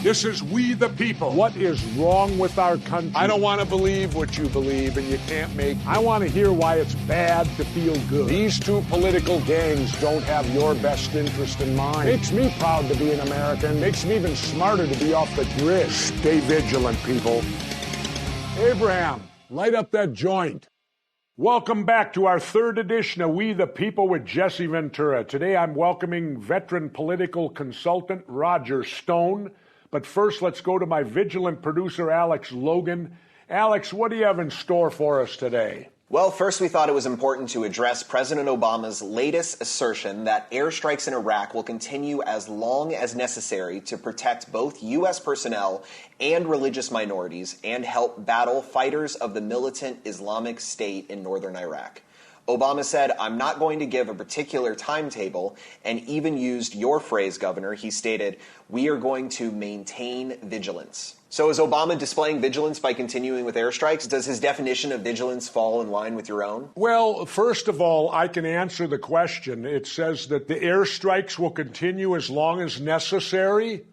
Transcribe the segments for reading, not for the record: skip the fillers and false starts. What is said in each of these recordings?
This is We the People. What is wrong with our country? I don't want to believe what you believe, and you can't make. I want to hear why it's bad to feel good. These two political gangs don't have your best interest in mind. Makes me proud to be an American. Makes me even smarter to be off the grid. Stay vigilant, people. Abraham, light up that joint. Welcome back to our third edition of We the People with Jesse Ventura. Today I'm welcoming veteran political consultant Rodger Stone. But first, let's go to my vigilant producer, Alex Logan. Alex, what do you have in store for us today? Well, first we thought it was important to address President Obama's latest assertion that airstrikes in Iraq will continue as long as necessary to protect both U.S. personnel and religious minorities and help battle fighters of the militant Islamic State in northern Iraq. Obama said, "I'm not going to give a particular timetable," and even used your phrase, Governor. He stated, "We are going to maintain vigilance." So is Obama displaying vigilance by continuing with airstrikes? Does his definition of vigilance fall in line with your own? Well, first of all, I can answer the question. It says that the airstrikes will continue as long as necessary.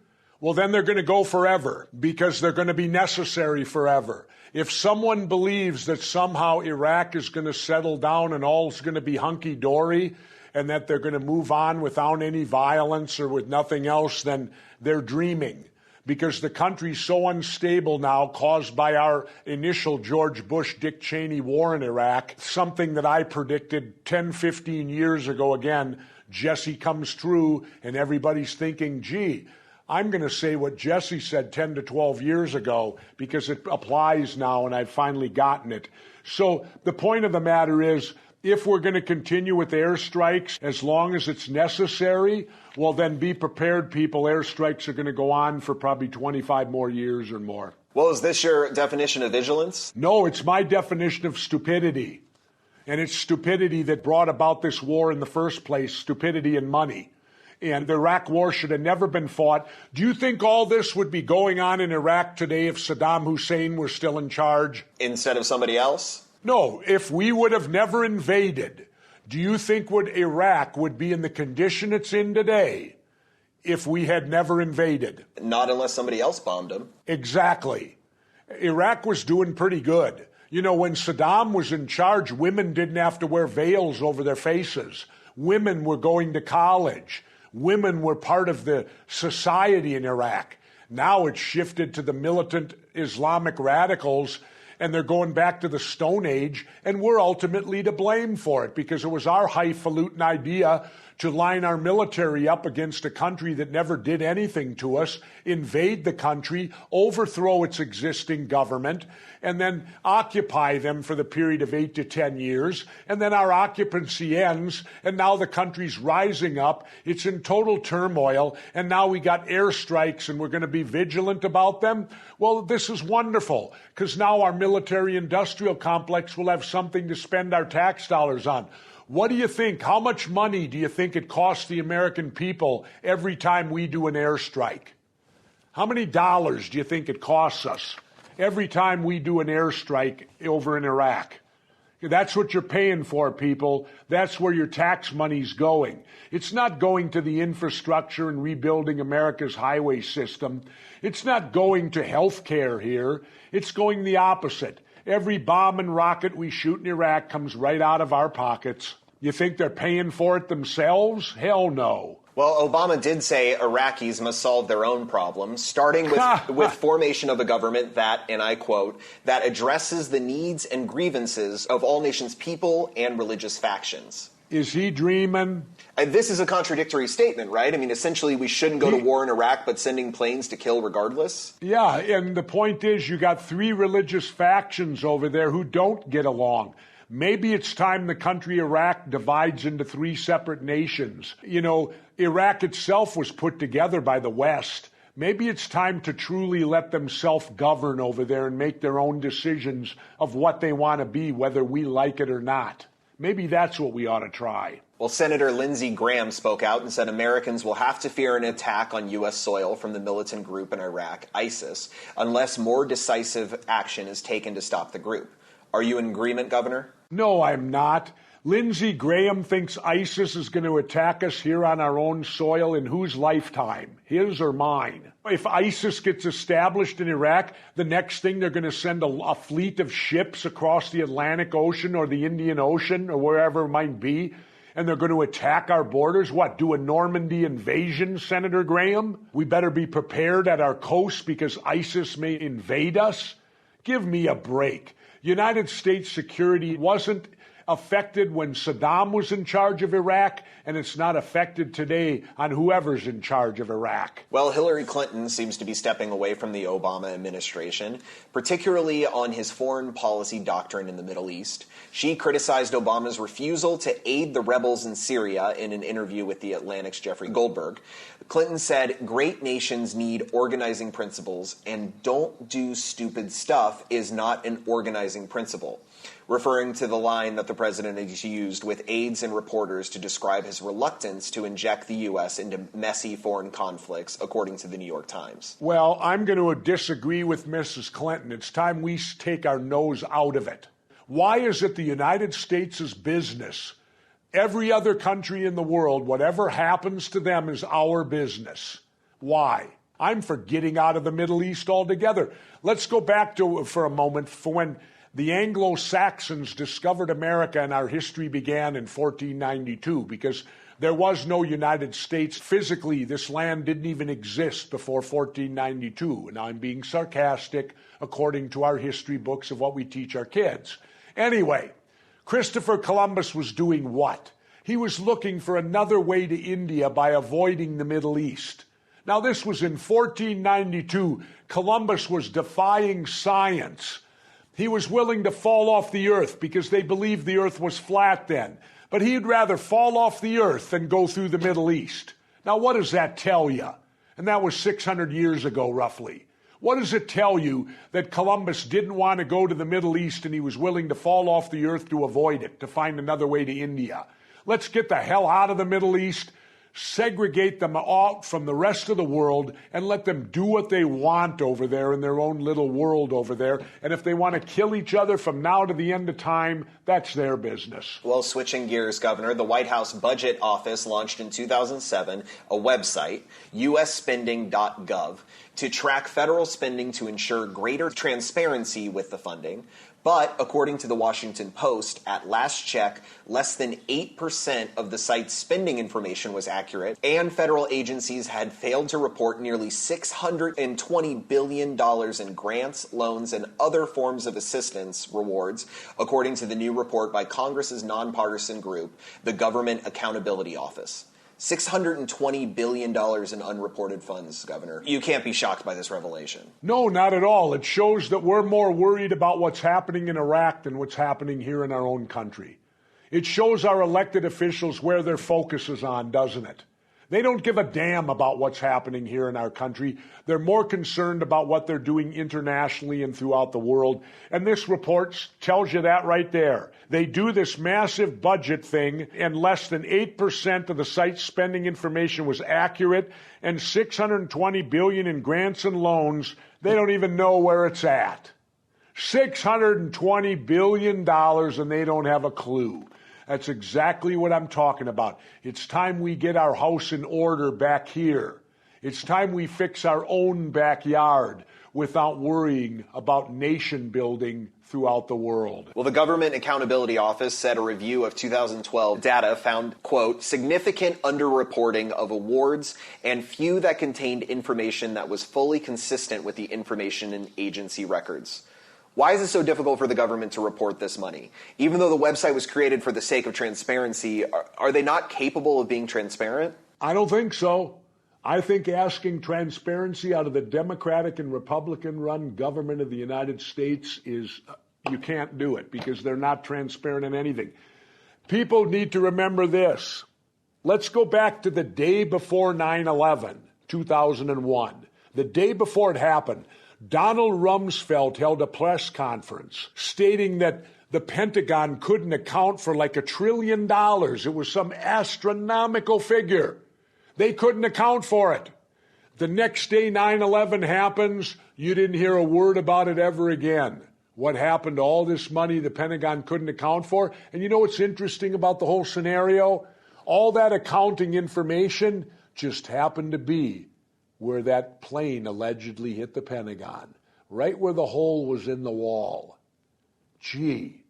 Well, then they're going to go forever because they're going to be necessary forever. If someone believes that somehow Iraq is going to settle down and all's going to be hunky-dory and that they're going to move on without any violence or with nothing else, then they're dreaming. Because the country's so unstable now, caused by our initial George Bush, Dick Cheney war in Iraq, something that I predicted 10, 15 years ago. Again, Jesse comes true, and everybody's thinking, gee, I'm going to say what Jesse said 10 to 12 years ago because it applies now and I've finally gotten it. So the point of the matter is, if we're going to continue with airstrikes as long as it's necessary, well, then be prepared, people. Airstrikes are going to go on for probably 25 more years or more. Well, is this your definition of vigilance? No, it's my definition of stupidity. And it's stupidity that brought about this war in the first place, stupidity and money. And the Iraq war should have never been fought. Do you think all this would be going on in Iraq today if Saddam Hussein were still in charge? Instead of somebody else? No, if we would have never invaded, do you think Iraq would be in the condition it's in today if we had never invaded? Not unless somebody else bombed them. Exactly. Iraq was doing pretty good. You know, when Saddam was in charge, women didn't have to wear veils over their faces. Women were going to college. Women were part of the society in Iraq. Now it's shifted to the militant Islamic radicals, and they're going back to the Stone Age, and we're ultimately to blame for it because it was our highfalutin idea to line our military up against a country that never did anything to us, invade the country, overthrow its existing government, and then occupy them for the period of 8 to 10 years. And then our occupancy ends, and now the country's rising up. It's in total turmoil, and now we got airstrikes, and we're going to be vigilant about them. Well, this is wonderful, because now our military-industrial complex will have something to spend our tax dollars on. What do you think? How much money do you think it costs the American people every time we do an airstrike? How many dollars do you think it costs us every time we do an airstrike over in Iraq? That's what you're paying for, people. That's where your tax money's going. It's not going to the infrastructure and rebuilding America's highway system. It's not going to health care here. It's going the opposite. Every bomb and rocket we shoot in Iraq comes right out of our pockets. You think they're paying for it themselves? Hell no. Well, Obama did say Iraqis must solve their own problems, starting with formation of a government that, and I quote, that addresses the needs and grievances of all nations' people and religious factions. Is he dreaming? This is a contradictory statement, right? I mean, essentially, we shouldn't go to war in Iraq, but sending planes to kill regardless? Yeah, and the point is you got 3 religious factions over there who don't get along. Maybe it's time the country Iraq divides into 3 separate nations. You know, Iraq itself was put together by the West. Maybe it's time to truly let them self-govern over there and make their own decisions of what they want to be, whether we like it or not. Maybe that's what we ought to try. Well, Senator Lindsey Graham spoke out and said Americans will have to fear an attack on U.S. soil from the militant group in Iraq, ISIS, unless more decisive action is taken to stop the group. Are you in agreement, Governor? No, I'm not. Lindsey Graham thinks ISIS is going to attack us here on our own soil in whose lifetime, his or mine? If ISIS gets established in Iraq, the next thing they're going to send a fleet of ships across the Atlantic Ocean or the Indian Ocean or wherever it might be, and they're going to attack our borders? What, do a Normandy invasion, Senator Graham? We better be prepared at our coast because ISIS may invade us? Give me a break. United States security wasn't affected when Saddam was in charge of Iraq, and it's not affected today on whoever's in charge of Iraq. Well, Hillary Clinton seems to be stepping away from the Obama administration, particularly on his foreign policy doctrine in the Middle East. She criticized Obama's refusal to aid the rebels in Syria in an interview with The Atlantic's Jeffrey Goldberg. Clinton said, "Great nations need organizing principles, and don't do stupid stuff is not an organizing principle," referring to the line that the president has used with aides and reporters to describe his reluctance to inject the U.S. into messy foreign conflicts, according to the New York Times. Well, I'm going to disagree with Mrs. Clinton. It's time we take our nose out of it. Why is it the United States' business? Every other country in the world, whatever happens to them is our business. Why? I'm for getting out of the Middle East altogether. Let's go back to, for a moment, for when the Anglo-Saxons discovered America and our history began in 1492, because there was no United States. Physically, this land didn't even exist before 1492. And I'm being sarcastic according to our history books of what we teach our kids. Anyway, Christopher Columbus was doing what? He was looking for another way to India by avoiding the Middle East. Now, this was in 1492. Columbus was defying science. He was willing to fall off the earth because they believed the earth was flat then. But he'd rather fall off the earth than go through the Middle East. Now, what does that tell you? And that was 600 years ago, roughly. What does it tell you that Columbus didn't want to go to the Middle East and he was willing to fall off the earth to avoid it, to find another way to India? Let's get the hell out of the Middle East, segregate them out from the rest of the world, and let them do what they want over there in their own little world over there. And if they want to kill each other from now to the end of time, that's their business. Well, switching gears, Governor, the White House Budget Office launched in 2007 a website, usspending.gov, to track federal spending to ensure greater transparency with the funding. But according to the Washington Post, at last check, less than 8% of the site's spending information was accurate, and federal agencies had failed to report nearly $620 billion in grants, loans, and other forms of assistance rewards, according to the new report by Congress's nonpartisan group, the Government Accountability Office. $620 billion in unreported funds, Governor. You can't be shocked by this revelation. No, not at all. It shows that we're more worried about what's happening in Iraq than what's happening here in our own country. It shows our elected officials where their focus is on, doesn't it? They don't give a damn about what's happening here in our country. They're more concerned about what they're doing internationally and throughout the world. And this report tells you that right there. They do this massive budget thing, and less than 8% of the site's spending information was accurate, and $620 billion in grants and loans, they don't even know where it's at. $620 billion, and they don't have a clue. That's exactly what I'm talking about. It's time we get our house in order back here. It's time we fix our own backyard without worrying about nation building throughout the world. Well, the Government Accountability Office said a review of 2012 data found, quote, significant underreporting of awards and few that contained information that was fully consistent with the information in agency records. Why is it so difficult for the government to report this money? Even though the website was created for the sake of transparency, are they not capable of being transparent? I don't think so. I think asking transparency out of the Democratic and Republican-run government of the United States is, you can't do it because they're not transparent in anything. People need to remember this. Let's go back to the day before 9/11, 2001. The day before it happened, Donald Rumsfeld held a press conference stating that the Pentagon couldn't account for like $1 trillion. It was some astronomical figure. They couldn't account for it. The next day 9/11 happens, you didn't hear a word about it ever again. What happened to all this money the Pentagon couldn't account for? And you know what's interesting about the whole scenario? All that accounting information just happened to be where that plane allegedly hit the Pentagon, right where the hole was in the wall. Gee,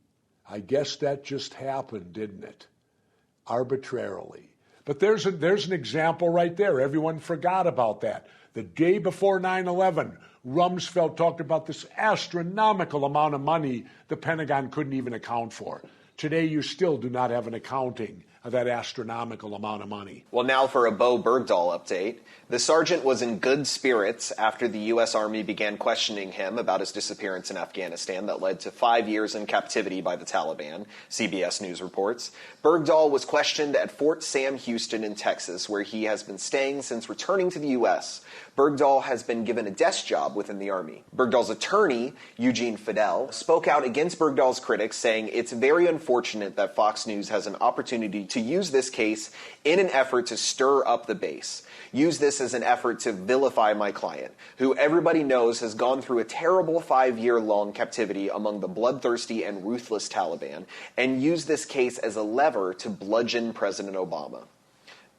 I guess that just happened, didn't it? Arbitrarily. But there's an example right there. Everyone forgot about that. The day before 9/11, Rumsfeld talked about this astronomical amount of money the Pentagon couldn't even account for. Today, you still do not have an accounting of that astronomical amount of money. Well, now for a Bowe Bergdahl update. The sergeant was in good spirits after the U.S. Army began questioning him about his disappearance in Afghanistan that led to 5 years in captivity by the Taliban, CBS News reports. Bergdahl was questioned at Fort Sam Houston in Texas, where he has been staying since returning to the U.S. Bergdahl has been given a desk job within the Army. Bergdahl's attorney, Eugene Fidel, spoke out against Bergdahl's critics, saying it's very unfortunate that Fox News has an opportunity to use this case in an effort to stir up the base. Use this as an effort to vilify my client, who everybody knows has gone through a terrible 5-year-long captivity among the bloodthirsty and ruthless Taliban, and use this case as a lever to bludgeon President Obama.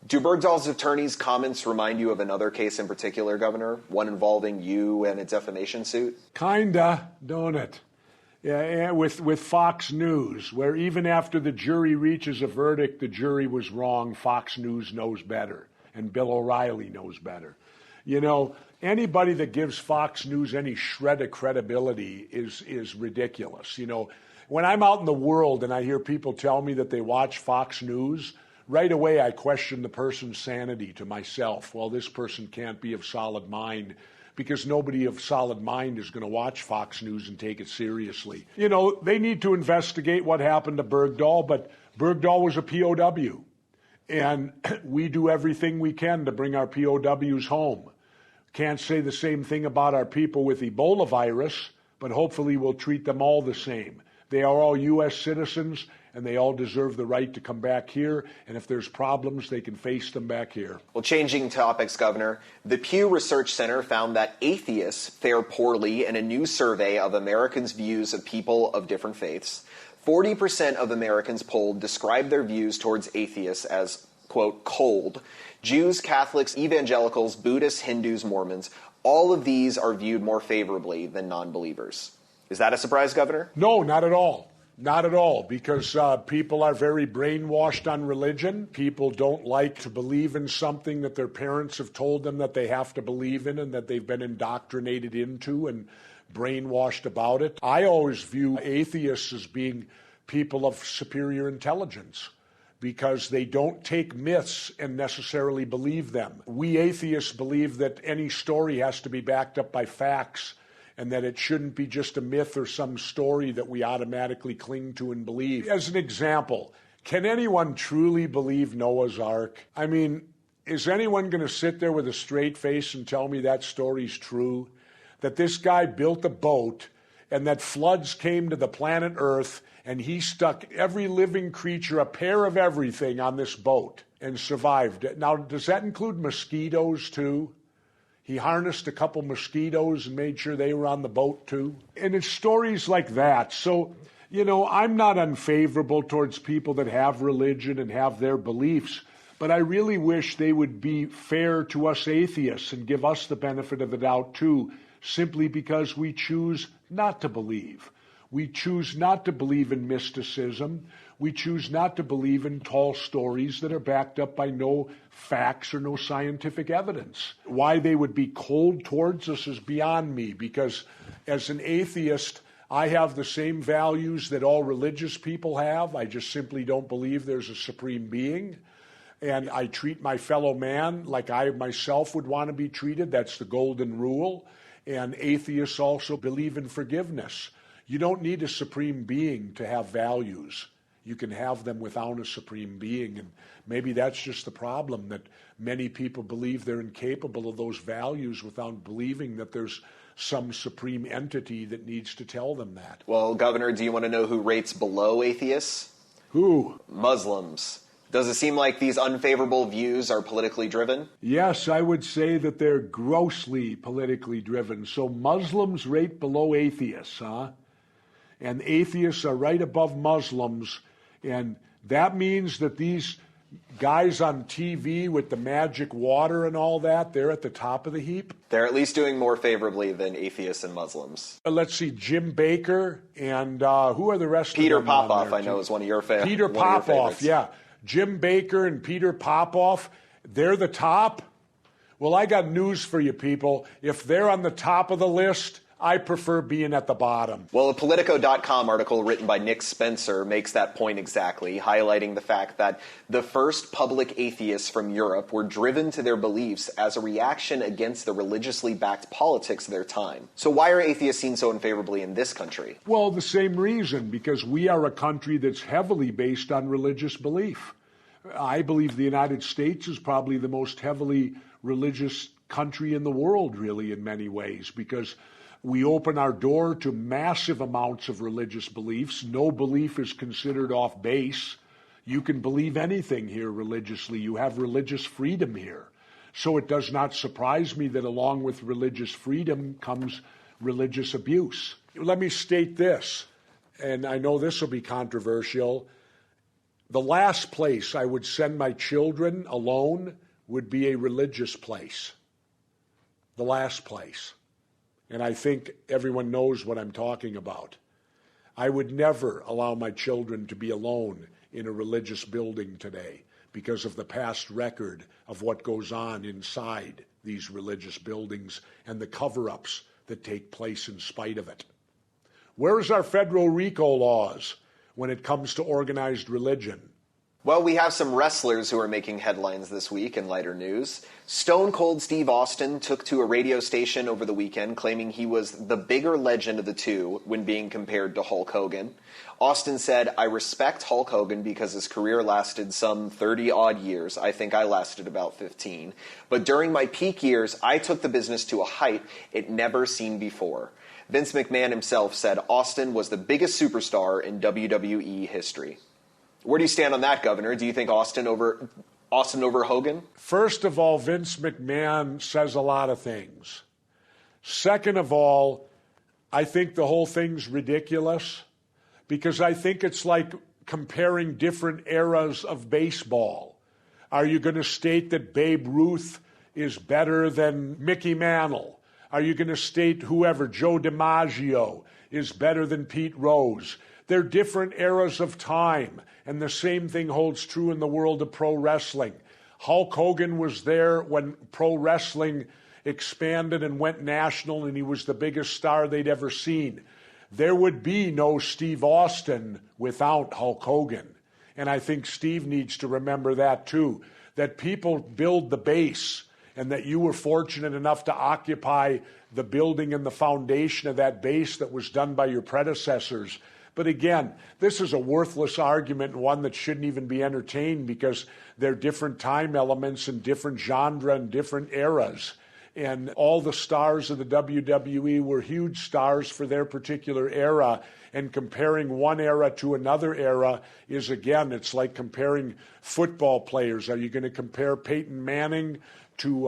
Do Bergdahl's attorney's comments remind you of another case in particular, Governor? One involving you and a defamation suit? Kinda, don't it? Yeah, with Fox News, where even after the jury reaches a verdict, the jury was wrong, Fox News knows better, and Bill O'Reilly knows better. You know, anybody that gives Fox News any shred of credibility is ridiculous. You know, when I'm out in the world and I hear people tell me that they watch Fox News, right away I question the person's sanity to myself. Well, this person can't be of solid mind, because nobody of solid mind is going to watch Fox News and take it seriously. You know, they need to investigate what happened to Bergdahl, but Bergdahl was a POW. And we do everything we can to bring our POWs home. Can't say the same thing about our people with Ebola virus, but hopefully we'll treat them all the same. They are all U.S. citizens, and they all deserve the right to come back here. And if there's problems, they can face them back here. Well, changing topics, Governor, the Pew Research Center found that atheists fare poorly in a new survey of Americans' views of people of different faiths. 40% of Americans polled describe their views towards atheists as, quote, cold. Jews, Catholics, evangelicals, Buddhists, Hindus, Mormons, all of these are viewed more favorably than non-believers. Is that a surprise, Governor? No, not at all. Not at all, because people are very brainwashed on religion. People don't like to believe in something that their parents have told them that they have to believe in and that they've been indoctrinated into and brainwashed about it. I always view atheists as being people of superior intelligence because they don't take myths and necessarily believe them. We atheists believe that any story has to be backed up by facts, and that it shouldn't be just a myth or some story that we automatically cling to and believe. As an example, can anyone truly believe Noah's Ark? I mean, is anyone going to sit there with a straight face and tell me that story's true? That this guy built a boat and that floods came to the planet Earth and he stuck every living creature, a pair of everything, on this boat and survived. Now, does that include mosquitoes too? He harnessed a couple mosquitoes and made sure they were on the boat too. And it's stories like that. So, you know, I'm not unfavorable towards people that have religion and have their beliefs, but I really wish they would be fair to us atheists and give us the benefit of the doubt too, simply because we choose not to believe. We choose not to believe in mysticism. We choose not to believe in tall stories that are backed up by no facts or no scientific evidence. Why they would be cold towards us is beyond me, because as an atheist, I have the same values that all religious people have. I just simply don't believe there's a supreme being. And I treat my fellow man like I myself would want to be treated. That's the golden rule. And atheists also believe in forgiveness. You don't need a supreme being to have values. You can have them without a supreme being. And maybe that's just the problem, that many people believe they're incapable of those values without believing that there's some supreme entity that needs to tell them that. Well, Governor, do you want to know who rates below atheists? Who? Muslims. Does it seem like these unfavorable views are politically driven? Yes, I would say that they're grossly politically driven. So Muslims rate below atheists, huh? and atheists are right above Muslims, and that means that these guys on TV with the magic water and all that, they're at the top of the heap. They're at least doing more favorably than atheists and Muslims. Let's see, Jim Baker and who are the rest Peter of them? Peter Popoff, I know, is one of your favorites. Peter Popoff, yeah. Jim Baker and Peter Popoff, they're the top. Well, I got news for you people. If they're on the top of the list, I prefer being at the bottom. Well, a Politico.com article written by Nick Spencer makes that point exactly, highlighting the fact that the first public atheists from Europe were driven to their beliefs as a reaction against the religiously backed politics of their time. So why are atheists seen so unfavorably in this country? Well, the same reason, because we are a country that's heavily based on religious belief. I believe the United States is probably the most heavily religious country in the world, really, in many ways, because we open our door to massive amounts of religious beliefs. No belief is considered off base. You can believe anything here religiously. You have religious freedom here. So it does not surprise me that along with religious freedom comes religious abuse. Let me state this, and I know this will be controversial. The last place I would send my children alone would be a religious place. The last place. And I think everyone knows what I'm talking about. I would never allow my children to be alone in a religious building today because of the past record of what goes on inside these religious buildings and the cover-ups that take place in spite of it. Where's our federal RICO laws when it comes to organized religion? Well, we have some wrestlers who are making headlines this week in lighter news. Stone Cold Steve Austin took to a radio station over the weekend claiming he was the bigger legend of the two when being compared to Hulk Hogan. Austin said, "I respect Hulk Hogan because his career lasted some 30-odd years. I think I lasted about 15. But during my peak years, I took the business to a height it never seen before." Vince McMahon himself said Austin was the biggest superstar in WWE history. Where do you stand on that, Governor? Do you think Austin over Hogan? First of all, Vince McMahon says a lot of things. Second of all, I think the whole thing's ridiculous because I think it's like comparing different eras of baseball. Are you going to state that Babe Ruth is better than Mickey Mantle? Are you going to state whoever, Joe DiMaggio, is better than Pete Rose? They're different eras of time, and the same thing holds true in the world of pro wrestling. Hulk Hogan was there when pro wrestling expanded and went national, and he was the biggest star they'd ever seen. There would be no Steve Austin without Hulk Hogan, and I think Steve needs to remember that too, that people build the base, and that you were fortunate enough to occupy the building and the foundation of that base that was done by your predecessors. But again, this is a worthless argument and one that shouldn't even be entertained because they're different time elements and different genre and different eras. And all the stars of the WWE were huge stars for their particular era. And comparing one era to another era is, again, it's like comparing football players. Are you going to compare Peyton Manning to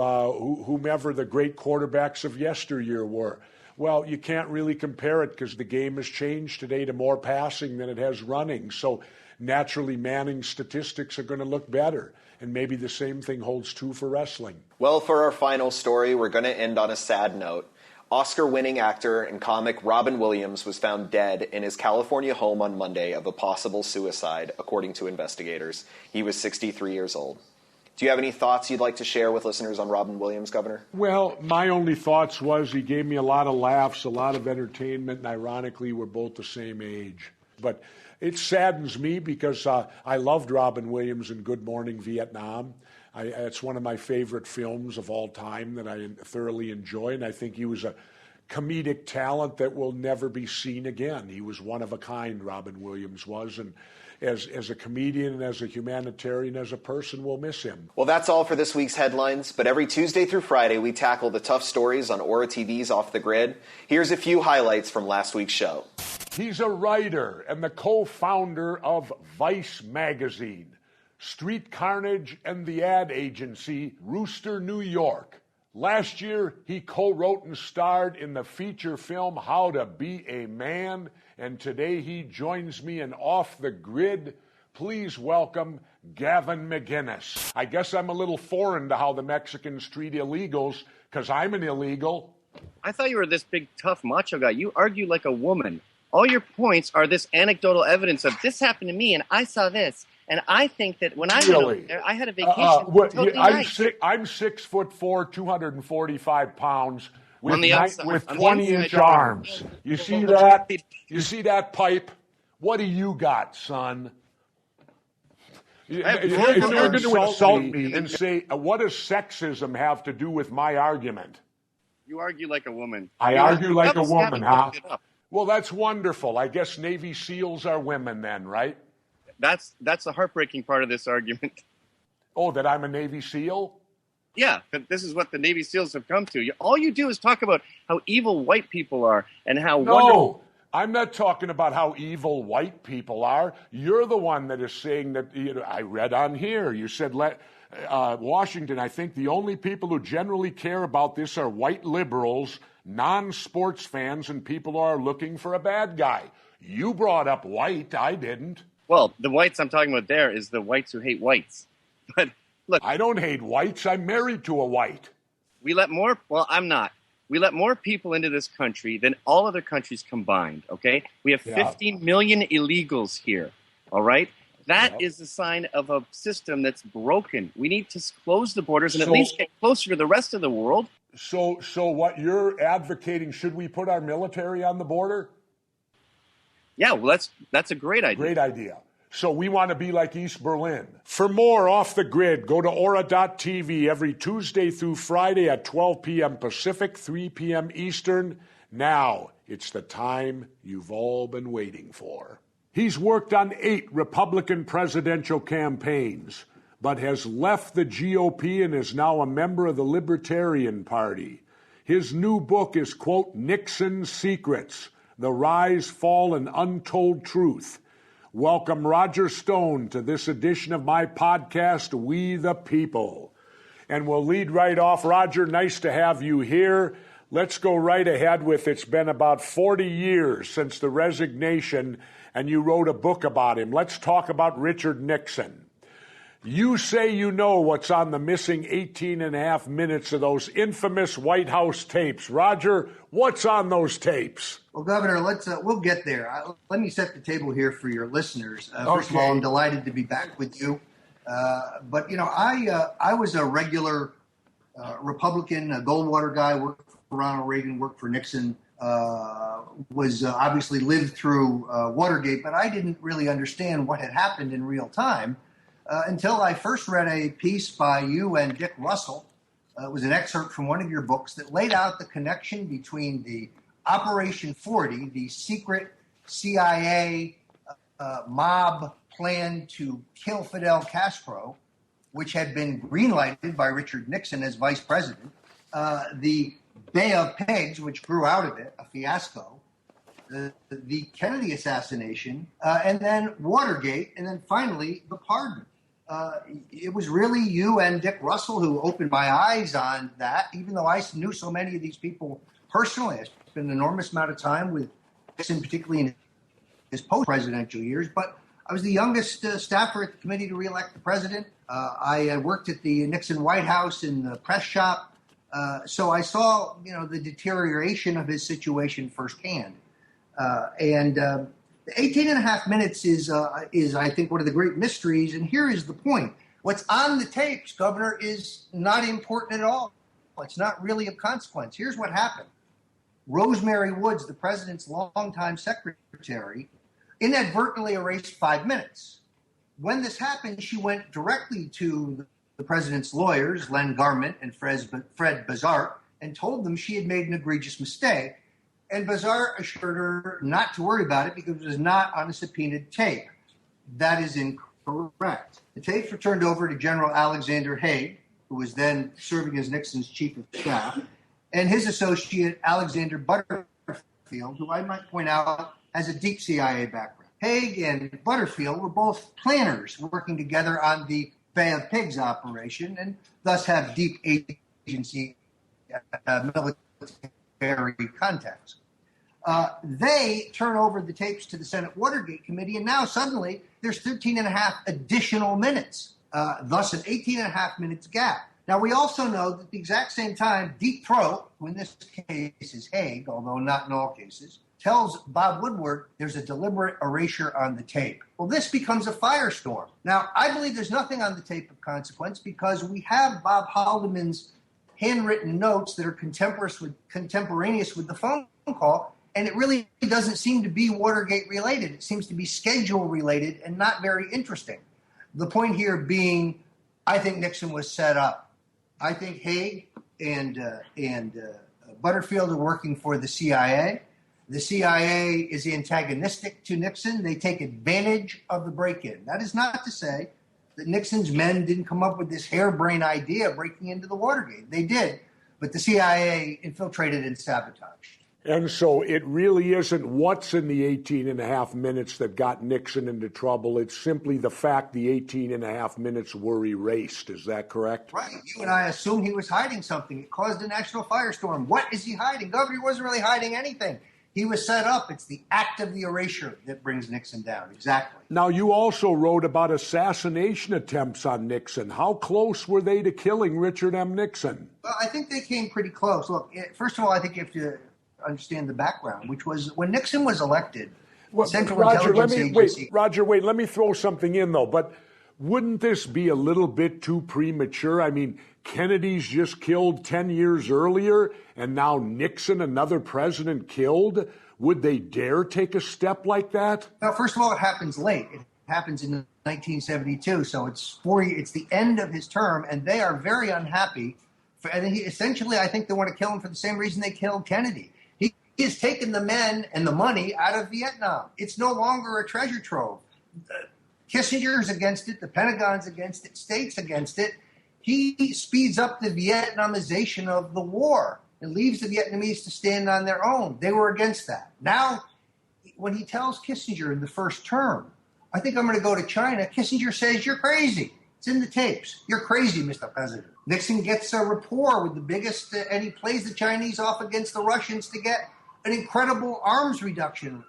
whomever the great quarterbacks of yesteryear were? Well, you can't really compare it because the game has changed today to more passing than it has running. So naturally, Manning's statistics are going to look better. And maybe the same thing holds true for wrestling. Well, for our final story, we're going to end on a sad note. Oscar-winning actor and comic Robin Williams was found dead in his California home on Monday of a possible suicide, according to investigators. He was 63 years old. Do you have any thoughts you'd like to share with listeners on Robin Williams, Governor? Well, my only thoughts was he gave me a lot of laughs, a lot of entertainment, and ironically, we're both the same age. But it saddens me because I loved Robin Williams in Good Morning Vietnam. It's one of my favorite films of all time that I thoroughly enjoy, and I think he was a comedic talent that will never be seen again. He was one of a kind, Robin Williams was, and as a comedian and as a humanitarian, as a person, we'll miss him. Well, that's all for this week's headlines, but every Tuesday through Friday, we tackle the tough stories on Aura TV's Off the Grid. Here's a few highlights from last week's show. He's a writer and the co-founder of Vice Magazine, Street Carnage, and the ad agency Rooster New York. Last year, he co-wrote and starred in the feature film How to Be a Man, and today he joins me in Off the Grid. Please welcome Gavin McInnes. I guess I'm a little foreign to how the Mexicans treat illegals, because I'm an illegal. I thought you were this big, tough macho guy. You argue like a woman. All your points are this anecdotal evidence of this happened to me, and I saw this. And I think that when I went over there, I had a vacation. I'm 6'4", 245 pounds, with 20-inch arms. You see that? You see that pipe? What do you got, son? You're going to insult me and say, what does sexism have to do with my argument? You argue like a woman. I argue like a woman, huh? Well, that's wonderful. I guess Navy SEALs are women then, right? That's the heartbreaking part of this argument. Oh, that I'm a Navy SEAL? Yeah, but this is what the Navy SEALs have come to. All you do is talk about how evil white people are and how wonderful. I'm not talking about how evil white people are. You're the one that is saying that, I read on here, you said, Washington, I think the only people who generally care about this are white liberals, non-sports fans, and people who are looking for a bad guy. You brought up white, I didn't. Well, the whites I'm talking about there is the whites who hate whites. But look, I don't hate whites. I'm married to a white. I'm not. We let more people into this country than all other countries combined, okay? We have 15 million illegals here, all right? That is the sign of a system that's broken. We need to close the borders and at least get closer to the rest of the world. So what you're advocating, should we put our military on the border? Yeah, well, that's a great idea. Great idea. So we want to be like East Berlin. For more Off the Grid, go to Aura.tv every Tuesday through Friday at 12 p.m. Pacific, 3 p.m. Eastern. Now, it's the time you've all been waiting for. He's worked on 8 Republican presidential campaigns, but has left the G.O.P. and is now a member of the Libertarian Party. His new book is, quote, Nixon's Secrets, The Rise, Fall, and Untold Truth. Welcome Rodger Stone to this edition of my podcast, We the People. And we'll lead right off. Rodger, nice to have you here. Let's go right ahead with, it's been about 40 years since the resignation, and you wrote a book about him. Let's talk about Richard Nixon. You say you know what's on the missing 18 and a half minutes of those infamous White House tapes. Rodger, what's on those tapes? Well, Governor, we'll get there. Let me set the table here for your listeners. First of all, I'm delighted to be back with you. But I was a regular Republican, a Goldwater guy, worked for Ronald Reagan, worked for Nixon, was obviously lived through Watergate, but I didn't really understand what had happened in real time until I first read a piece by you and Dick Russell. It was an excerpt from one of your books that laid out the connection between the Operation 40, the secret CIA mob plan to kill Fidel Castro, which had been greenlighted by Richard Nixon as vice president, the Bay of Pigs, which grew out of it, a fiasco, the Kennedy assassination, and then Watergate, and then finally the pardon. It was really you and Dick Russell who opened my eyes on that, even though I knew so many of these people personally. I spent an enormous amount of time with Nixon, particularly in his post-presidential years, but I was the youngest staffer at the Committee to Re-elect the President. I worked at the Nixon White House in the press shop, so I saw, the deterioration of his situation firsthand. And 18 and a half minutes is, I think, one of the great mysteries. And here is the point. What's on the tapes, Governor, is not important at all. It's not really of consequence. Here's what happened. Rosemary Woods, the president's longtime secretary, inadvertently erased 5 minutes. When this happened, she went directly to the president's lawyers, Len Garment and Fred Bazart, and told them she had made an egregious mistake. And Bazart assured her not to worry about it because it was not on a subpoenaed tape. That is incorrect. The tapes were turned over to General Alexander Haig, who was then serving as Nixon's chief of staff, and his associate Alexander Butterfield, who I might point out has a deep CIA background. Haig and Butterfield were both planners working together on the Bay of Pigs operation and thus have deep agency military context. They turn over the tapes to the Senate Watergate Committee, and now suddenly there's 13 and a half additional minutes, thus an 18 and a half minutes gap. Now, we also know that at the exact same time, Deep Throat, who in this case is Haig, although not in all cases, tells Bob Woodward there's a deliberate erasure on the tape. Well, this becomes a firestorm. Now, I believe there's nothing on the tape of consequence because we have Bob Haldeman's handwritten notes that are contemporaneous with the phone call, and it really doesn't seem to be Watergate related. It seems to be schedule related and not very interesting. The point here being, I think Nixon was set up. I think Haig and Butterfield are working for the CIA. The CIA is antagonistic to Nixon. They take advantage of the break-in. That is not to say that Nixon's men didn't come up with this harebrained idea of breaking into the Watergate. They did, but the CIA infiltrated and sabotaged. And so it really isn't what's in the 18 and a half minutes that got Nixon into trouble. It's simply the fact the 18 and a half minutes were erased. Is that correct? Right. You and I assumed he was hiding something. It caused a national firestorm. What is he hiding? Governor, he wasn't really hiding anything. He was set up. It's the act of the erasure that brings Nixon down. Exactly. Now, you also wrote about assassination attempts on Nixon. How close were they to killing Richard M. Nixon? Well, I think they came pretty close. Look, first of all, I think you have to understand the background, which was when Nixon was elected, Central Intelligence Agency. Roger, let me throw something in, though. But wouldn't this be a little bit too premature? I mean, Kennedy's just killed 10 years earlier, and now Nixon, another president, killed. Would they dare take a step like that? Now, first of all, it happens late. It happens in 1972, so it's the end of his term, and they are very unhappy. Essentially, I think they want to kill him for the same reason they killed Kennedy. He has taken the men and the money out of Vietnam. It's no longer a treasure trove. Kissinger's against it. The Pentagon's against it. States against it. He speeds up the Vietnamization of the war and leaves the Vietnamese to stand on their own. They were against that. Now, when he tells Kissinger in the first term, I think I'm going to go to China, Kissinger says, you're crazy. It's in the tapes. You're crazy, Mr. President. Nixon gets a rapport with the biggest, and he plays the Chinese off against the Russians to get an incredible arms reduction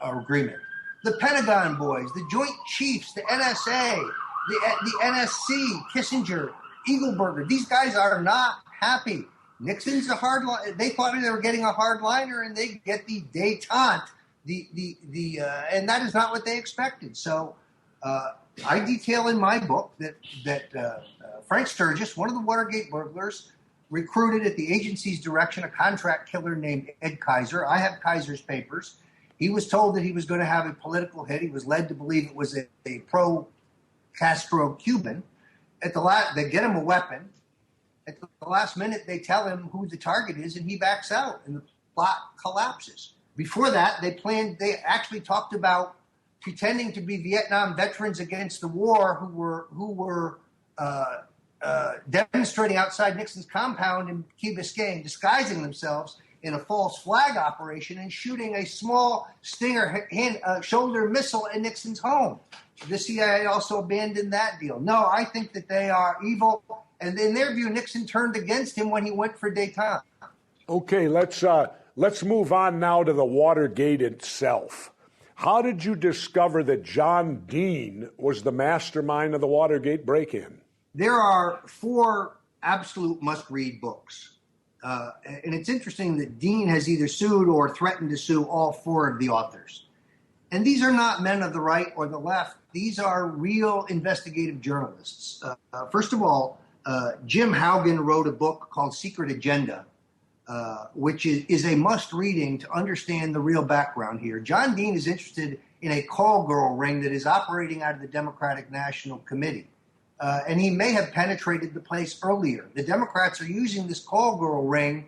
agreement. The Pentagon boys, the Joint Chiefs, the NSA, the NSC, Kissinger, Eagleberger, these guys are not happy. Nixon's a hard line. They thought they were getting a hard liner, and they get the détente, and that is not what they expected. So I detail in my book that Frank Sturgis, one of the Watergate burglars, recruited at the agency's direction a contract killer named Ed Kaiser. I have Kaiser's papers. He was told that he was going to have a political hit. He was led to believe it was a pro-Castro Cuban. They get him a weapon. At the last minute, they tell him who the target is, and he backs out, and the plot collapses. Before that, they actually talked about pretending to be Vietnam veterans against the war who were demonstrating outside Nixon's compound in Key Biscayne, disguising themselves in a false flag operation and shooting a small Stinger shoulder missile at Nixon's home. The CIA also abandoned that deal. No, I think that they are evil, and in their view, Nixon turned against him when he went for détente. Okay, let's move on now to the Watergate itself. How did you discover that John Dean was the mastermind of the Watergate break-in? There are 4 absolute must-read books. And it's interesting that Dean has either sued or threatened to sue all 4 of the authors. And these are not men of the right or the left. These are real investigative journalists. First of all, Jim Haugen wrote a book called Secret Agenda, which is a must-reading to understand the real background here. John Dean is interested in a call girl ring that is operating out of the Democratic National Committee. And he may have penetrated the place earlier. The Democrats are using this call girl ring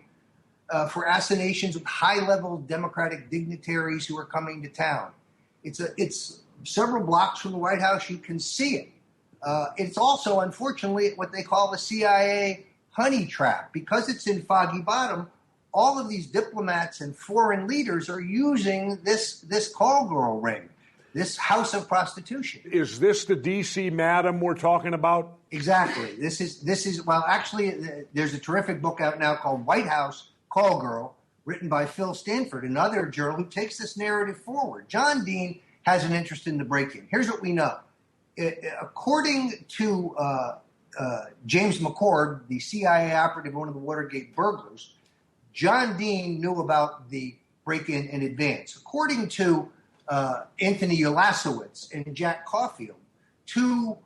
for assassinations with high-level Democratic dignitaries who are coming to town. It's several blocks from the White House. You can see it. It's also, unfortunately, what they call the CIA honey trap. Because it's in Foggy Bottom, all of these diplomats and foreign leaders are using this call girl ring. this house of prostitution. Is this the D.C. madam we're talking about? Exactly. This is well, actually, there's a terrific book out now called White House Call Girl, written by Phil Stanford, another journal who takes this narrative forward. John Dean has an interest in the break-in. Here's what we know. According to James McCord, the CIA operative, one of the Watergate burglars, John Dean knew about the break-in in advance. According to Anthony Ulasewicz and Jack Caulfield, two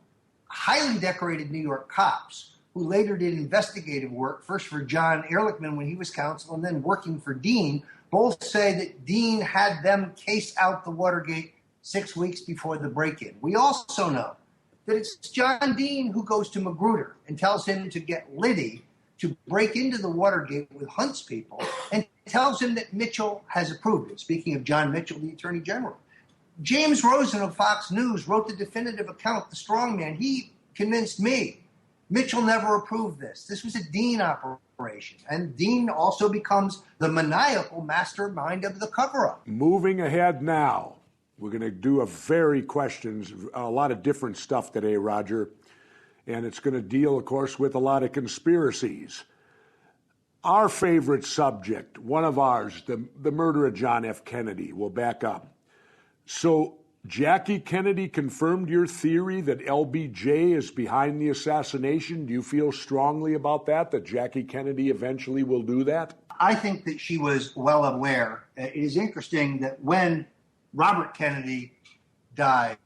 highly decorated New York cops who later did investigative work, first for John Ehrlichman when he was counsel and then working for Dean, both say that Dean had them case out the Watergate 6 weeks before the break-in. We also know that it's John Dean who goes to Magruder and tells him to get Liddy to break into the Watergate with Hunt's people and tells him that Mitchell has approved it. Speaking of John Mitchell, the Attorney General. James Rosen of Fox News wrote the definitive account, The Strongman. He convinced me Mitchell never approved this. This was a Dean operation. And Dean also becomes the maniacal mastermind of the cover-up. Moving ahead now, we're going to do a lot of different stuff today, Rodger. And it's going to deal, of course, with a lot of conspiracies. Our favorite subject, one of ours, the murder of John F. Kennedy. We'll back up. So Jackie Kennedy confirmed your theory that LBJ is behind the assassination. Do you feel strongly about that Jackie Kennedy eventually will do that? I think that she was well aware. It is interesting that when Robert Kennedy dies,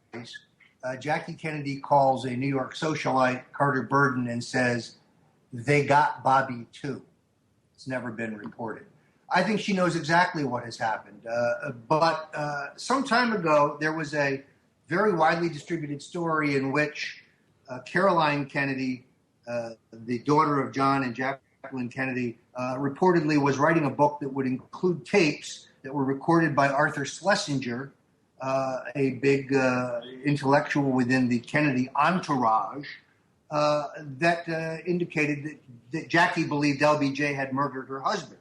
Jackie Kennedy calls a New York socialite, Carter Burden, and says, they got Bobby too. It's never been reported. I think she knows exactly what has happened. But some time ago, there was a very widely distributed story in which Caroline Kennedy, the daughter of John and Jacqueline Kennedy, reportedly was writing a book that would include tapes that were recorded by Arthur Schlesinger, a big intellectual within the Kennedy entourage, that indicated that Jackie believed LBJ had murdered her husband.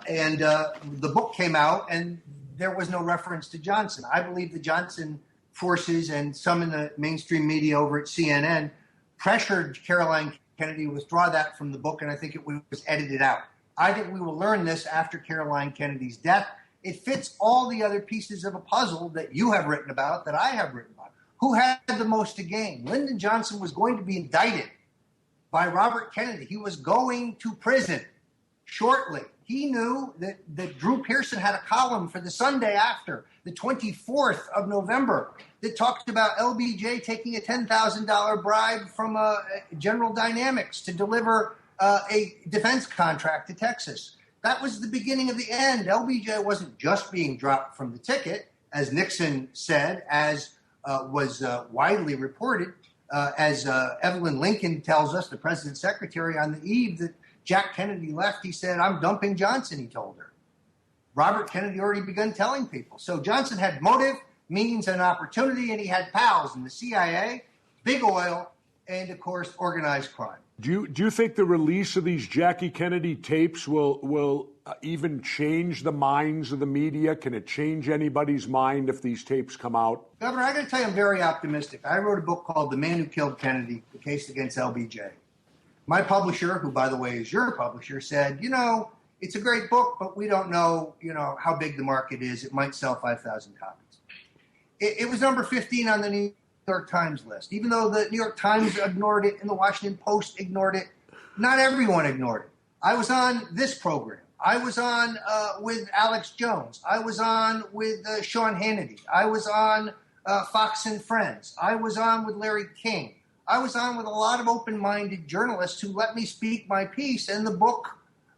And the book came out, and there was no reference to Johnson. I believe the Johnson forces and some in the mainstream media over at CNN pressured Caroline Kennedy to withdraw that from the book, and I think it was edited out. I think we will learn this after Caroline Kennedy's death. It fits all the other pieces of a puzzle that you have written about, that I have written about. Who had the most to gain? Lyndon Johnson was going to be indicted by Robert Kennedy. He was going to prison shortly. He knew that Drew Pearson had a column for the Sunday after, the 24th of November, that talked about LBJ taking a $10,000 bribe from General Dynamics to deliver a defense contract to Texas. That was the beginning of the end. LBJ wasn't just being dropped from the ticket, as Nixon said, as was widely reported, as Evelyn Lincoln tells us, the president's secretary, on the eve that Jack Kennedy left, he said, I'm dumping Johnson, he told her. Robert Kennedy already begun telling people. So Johnson had motive, means, and opportunity, and he had pals in the CIA, big oil, and, of course, organized crime. Do you think the release of these Jackie Kennedy tapes will even change the minds of the media? Can it change anybody's mind if these tapes come out? Governor, I got to tell you, I'm very optimistic. I wrote a book called The Man Who Killed Kennedy, The Case Against LBJ. My publisher, who, by the way, is your publisher, said, it's a great book, but we don't know, how big the market is. It might sell 5,000 copies. It was number 15 on the New York Times list. Even though the New York Times ignored it and the Washington Post ignored it, not everyone ignored it. I was on this program. I was on with Alex Jones. I was on with Sean Hannity. I was on Fox and Friends. I was on with Larry King. I was on with a lot of open-minded journalists who let me speak my piece, and the book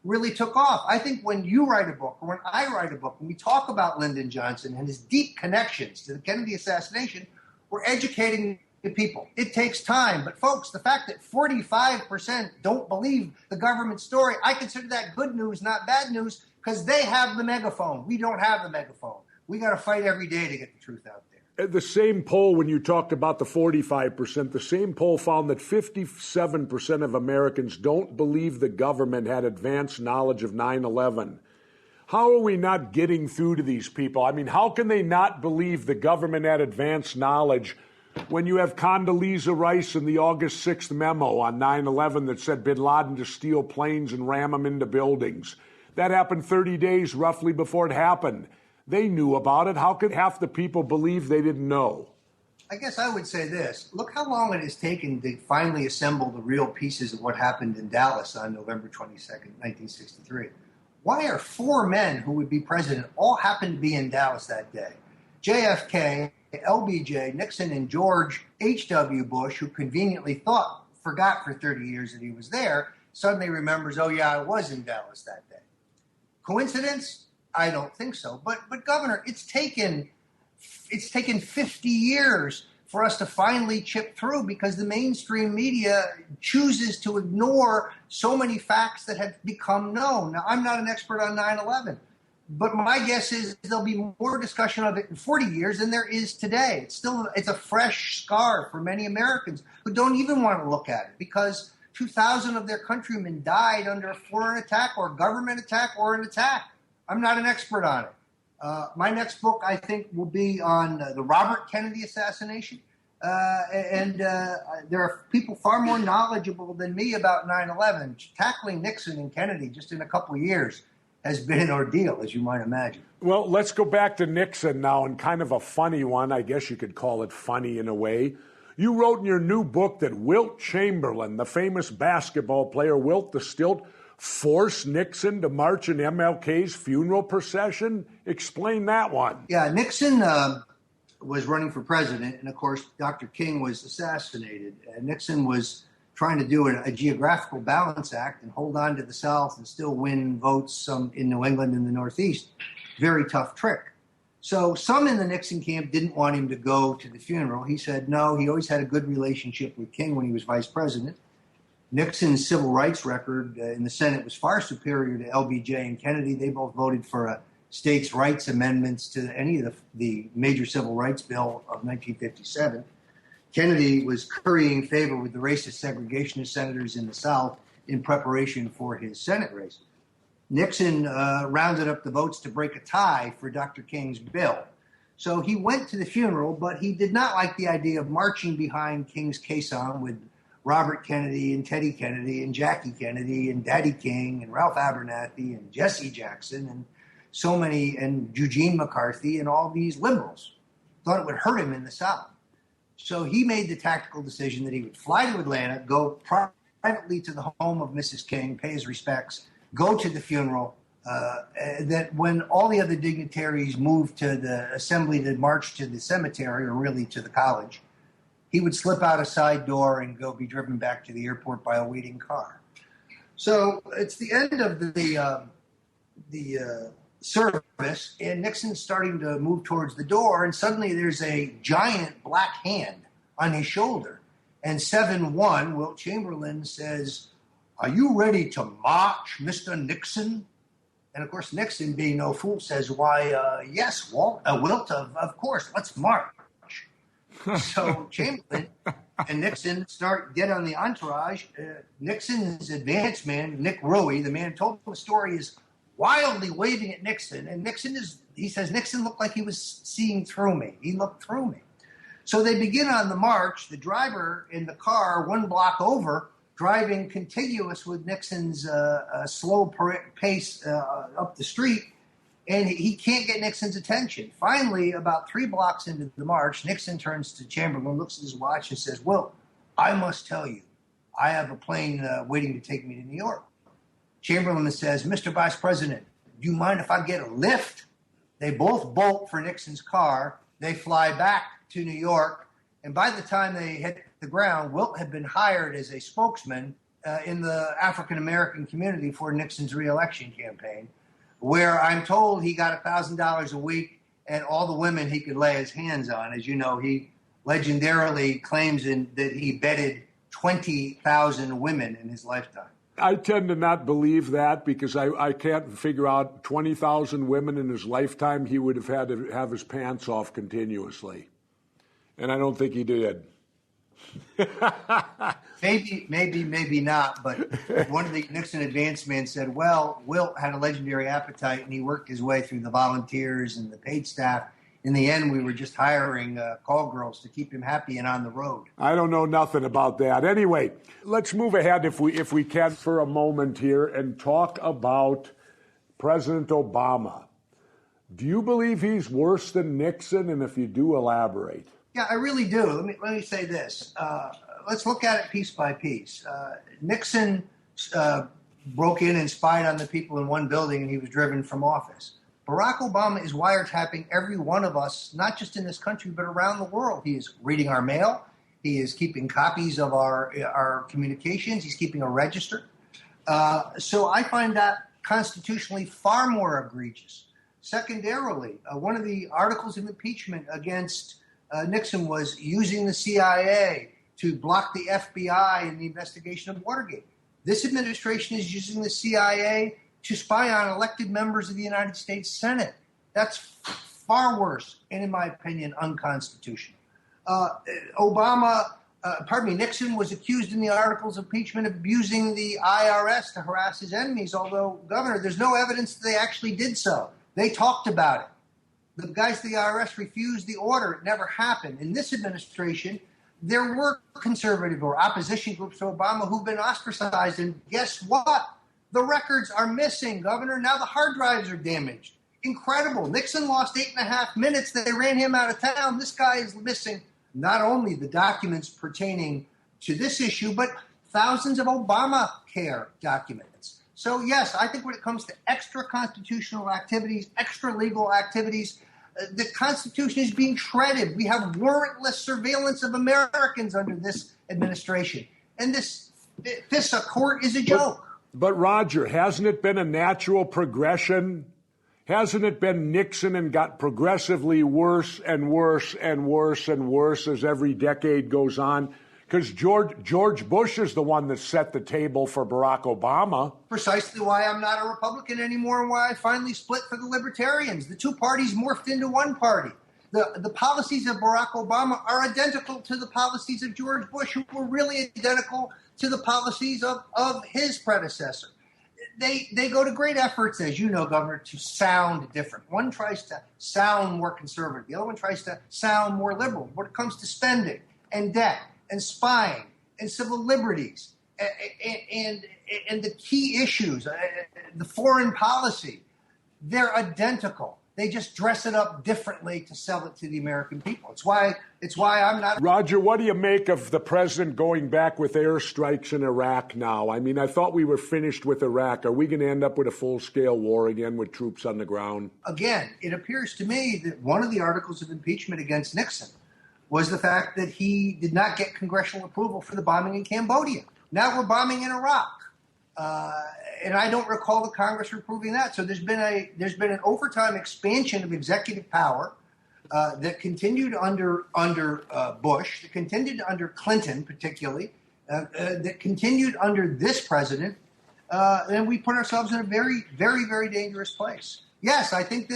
really took off. I think when you write a book, or when I write a book, when we talk about Lyndon Johnson and his deep connections to the Kennedy assassination, we're educating the people. It takes time. But, folks, the fact that 45% don't believe the government story, I consider that good news, not bad news, because they have the megaphone. We don't have the megaphone. We got to fight every day to get the truth out there. The same poll, when you talked about the 45%, the same poll found that 57% of Americans don't believe the government had advanced knowledge of 9/11. How are we not getting through to these people? I mean, how can they not believe the government had advanced knowledge when you have Condoleezza Rice in the August 6th memo on 9/11 that said bin Laden to steal planes and ram them into buildings? That happened 30 days roughly before it happened. They knew about it. How could half the people believe they didn't know? I guess I would say this. Look how long it has taken to finally assemble the real pieces of what happened in Dallas on November 22nd, 1963. Why are four men who would be president all happened to be in Dallas that day? JFK, LBJ, Nixon, and George H.W. Bush, who conveniently forgot for 30 years that he was there, suddenly remembers, oh, yeah, I was in Dallas that day. Coincidence? I don't think so. But Governor, it's taken 50 years for us to finally chip through because the mainstream media chooses to ignore so many facts that have become known. Now, I'm not an expert on 9/11, but my guess is there'll be more discussion of it in 40 years than there is today. It's a fresh scar for many Americans who don't even want to look at it because 2,000 of their countrymen died under a foreign attack or government attack or an attack. I'm not an expert on it. My next book, I think, will be on the Robert Kennedy assassination. There are people far more knowledgeable than me about 9/11. Tackling Nixon and Kennedy just in a couple of years has been an ordeal, as you might imagine. Well, let's go back to Nixon now, and kind of a funny one. I guess you could call it funny in a way. You wrote in your new book that Wilt Chamberlain, the famous basketball player Wilt the Stilt, forced Nixon to march in MLK's funeral procession? Explain that one. Yeah, Nixon was running for president, and of course, Dr. King was assassinated. Nixon was trying to do a geographical balance act and hold on to the South and still win votes in New England and the Northeast. Very tough trick. So some in the Nixon camp didn't want him to go to the funeral. He said no. He always had a good relationship with King when he was vice president. Nixon's civil rights record in the Senate was far superior to LBJ and Kennedy. They both voted for states' rights amendments to any of the major civil rights bill of 1957. Kennedy was currying favor with the racist segregationist senators in the South in preparation for his Senate race. Nixon rounded up the votes to break a tie for Dr. King's bill. So he went to the funeral, but he did not like the idea of marching behind King's caisson with Robert Kennedy and Teddy Kennedy and Jackie Kennedy and Daddy King and Ralph Abernathy and Jesse Jackson and so many, and Eugene McCarthy and all these liberals. Thought it would hurt him in the South. So he made the tactical decision that he would fly to Atlanta, go privately to the home of Mrs. King, pay his respects, go to the funeral, that when all the other dignitaries moved to the assembly to march to the cemetery, or really to the college, he would slip out a side door and be driven back to the airport by a waiting car. So it's the end of the service, and Nixon's starting to move towards the door, and suddenly there's a giant black hand on his shoulder. And 7-1, Wilt Chamberlain says, "Are you ready to march, Mr. Nixon?" And of course, Nixon, being no fool, says, "Why, yes, Wilt, of course, let's march." So Chamberlain and Nixon get on the entourage. Nixon's advance man, Nick Ruey, the man who told the story, is wildly waving at Nixon. And he says, Nixon looked like he was seeing through me. He looked through me. So they begin on the march. The driver in the car, one block over, driving contiguous with Nixon's slow pace up the street. And he can't get Nixon's attention. Finally, about 3 blocks into the march, Nixon turns to Chamberlain, looks at his watch, and says, "Wilt, I must tell you, I have a plane waiting to take me to New York." Chamberlain says, "Mr. Vice President, do you mind if I get a lift?" They both bolt for Nixon's car. They fly back to New York. And by the time they hit the ground, Wilt had been hired as a spokesman in the African-American community for Nixon's reelection campaign, where I'm told he got $1,000 a week and all the women he could lay his hands on. As you know, he legendarily claims that he bedded 20,000 women in his lifetime. I tend to not believe that because I can't figure out 20,000 women in his lifetime. He would have had to have his pants off continuously. And I don't think he did. Maybe not. But one of the Nixon advance men said, well, Wilt had a legendary appetite, and he worked his way through the volunteers and the paid staff. In the end, we were just hiring call girls to keep him happy and on the road. I don't know nothing about that. Anyway, let's move ahead if we can for a moment here and talk about President Obama. Do you believe he's worse than Nixon? And if you do, elaborate. Yeah, I really do. Let me say this. Let's look at it piece by piece. Nixon broke in and spied on the people in one building, and he was driven from office. Barack Obama is wiretapping every one of us, not just in this country, but around the world. He is reading our mail. He is keeping copies of our communications. He's keeping a register. So I find that constitutionally far more egregious. Secondarily, one of the articles of impeachment against Nixon was using the CIA to block the FBI in the investigation of Watergate. This administration is using the CIA to spy on elected members of the United States Senate. That's far worse and, in my opinion, unconstitutional. Nixon was accused in the articles of impeachment of abusing the IRS to harass his enemies, although, Governor, there's no evidence that they actually did so. They talked about it. The guys at the IRS refused the order. It never happened. In this administration, there were conservative or opposition groups to Obama who've been ostracized, and guess what? The records are missing, Governor. Now the hard drives are damaged. Incredible. Nixon lost 8.5 minutes. They ran him out of town. This guy is missing not only the documents pertaining to this issue, but thousands of Obamacare documents. So, yes, I think when it comes to extra constitutional activities, extra legal activities, the Constitution is being shredded. We have warrantless surveillance of Americans under this administration. And this court is a joke. But, Rodger, hasn't it been a natural progression? Hasn't it been Nixon and got progressively worse and worse and worse and worse as every decade goes on? Because George Bush is the one that set the table for Barack Obama. Precisely why I'm not a Republican anymore and why I finally split for the Libertarians. The two parties morphed into one party. The policies of Barack Obama are identical to the policies of George Bush, who were really identical to the policies of his predecessor. They go to great efforts, as you know, Governor, to sound different. One tries to sound more conservative. The other one tries to sound more liberal when it comes to spending and debt and spying and civil liberties and the key issues, the foreign policy. They're identical. They just dress it up differently to sell it to the American people. It's why I'm not. Rodger, what do you make of the president going back with airstrikes in Iraq now? I mean, I thought we were finished with Iraq. Are we going to end up with a full-scale war again with troops on the ground? Again, it appears to me that one of the articles of impeachment against Nixon was the fact that he did not get congressional approval for the bombing in Cambodia. Now we're bombing in Iraq. And I don't recall the Congress approving that. So there's been an overtime expansion of executive power that continued under Bush, that continued under Clinton particularly, that continued under this president, and we put ourselves in a very, very, very dangerous place. Yes, I think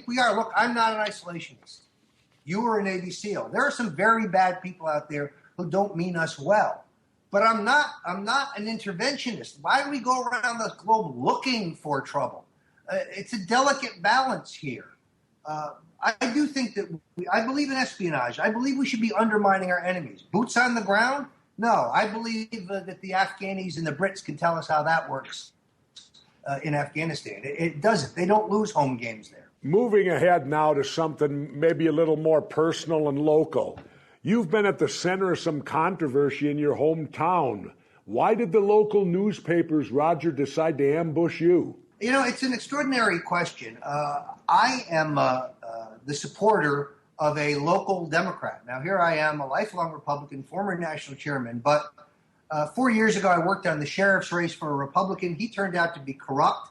we are. Look, I'm not an isolationist. You are a Navy SEAL. There are some very bad people out there who don't mean us well. But I'm not an interventionist. Why do we go around the globe looking for trouble? It's a delicate balance here. I do think that I believe in espionage. I believe we should be undermining our enemies. Boots on the ground? No. I believe that the Afghanis and the Brits can tell us how that works in Afghanistan. It doesn't. They don't lose home games there. Moving ahead now to something maybe a little more personal and local. You've been at the center of some controversy in your hometown. Why did the local newspapers, Rodger, decide to ambush you? You know, it's an extraordinary question. I am the supporter of a local Democrat. Now, here I am, a lifelong Republican, former national chairman, but 4 years ago I worked on the sheriff's race for a Republican. He turned out to be corrupt.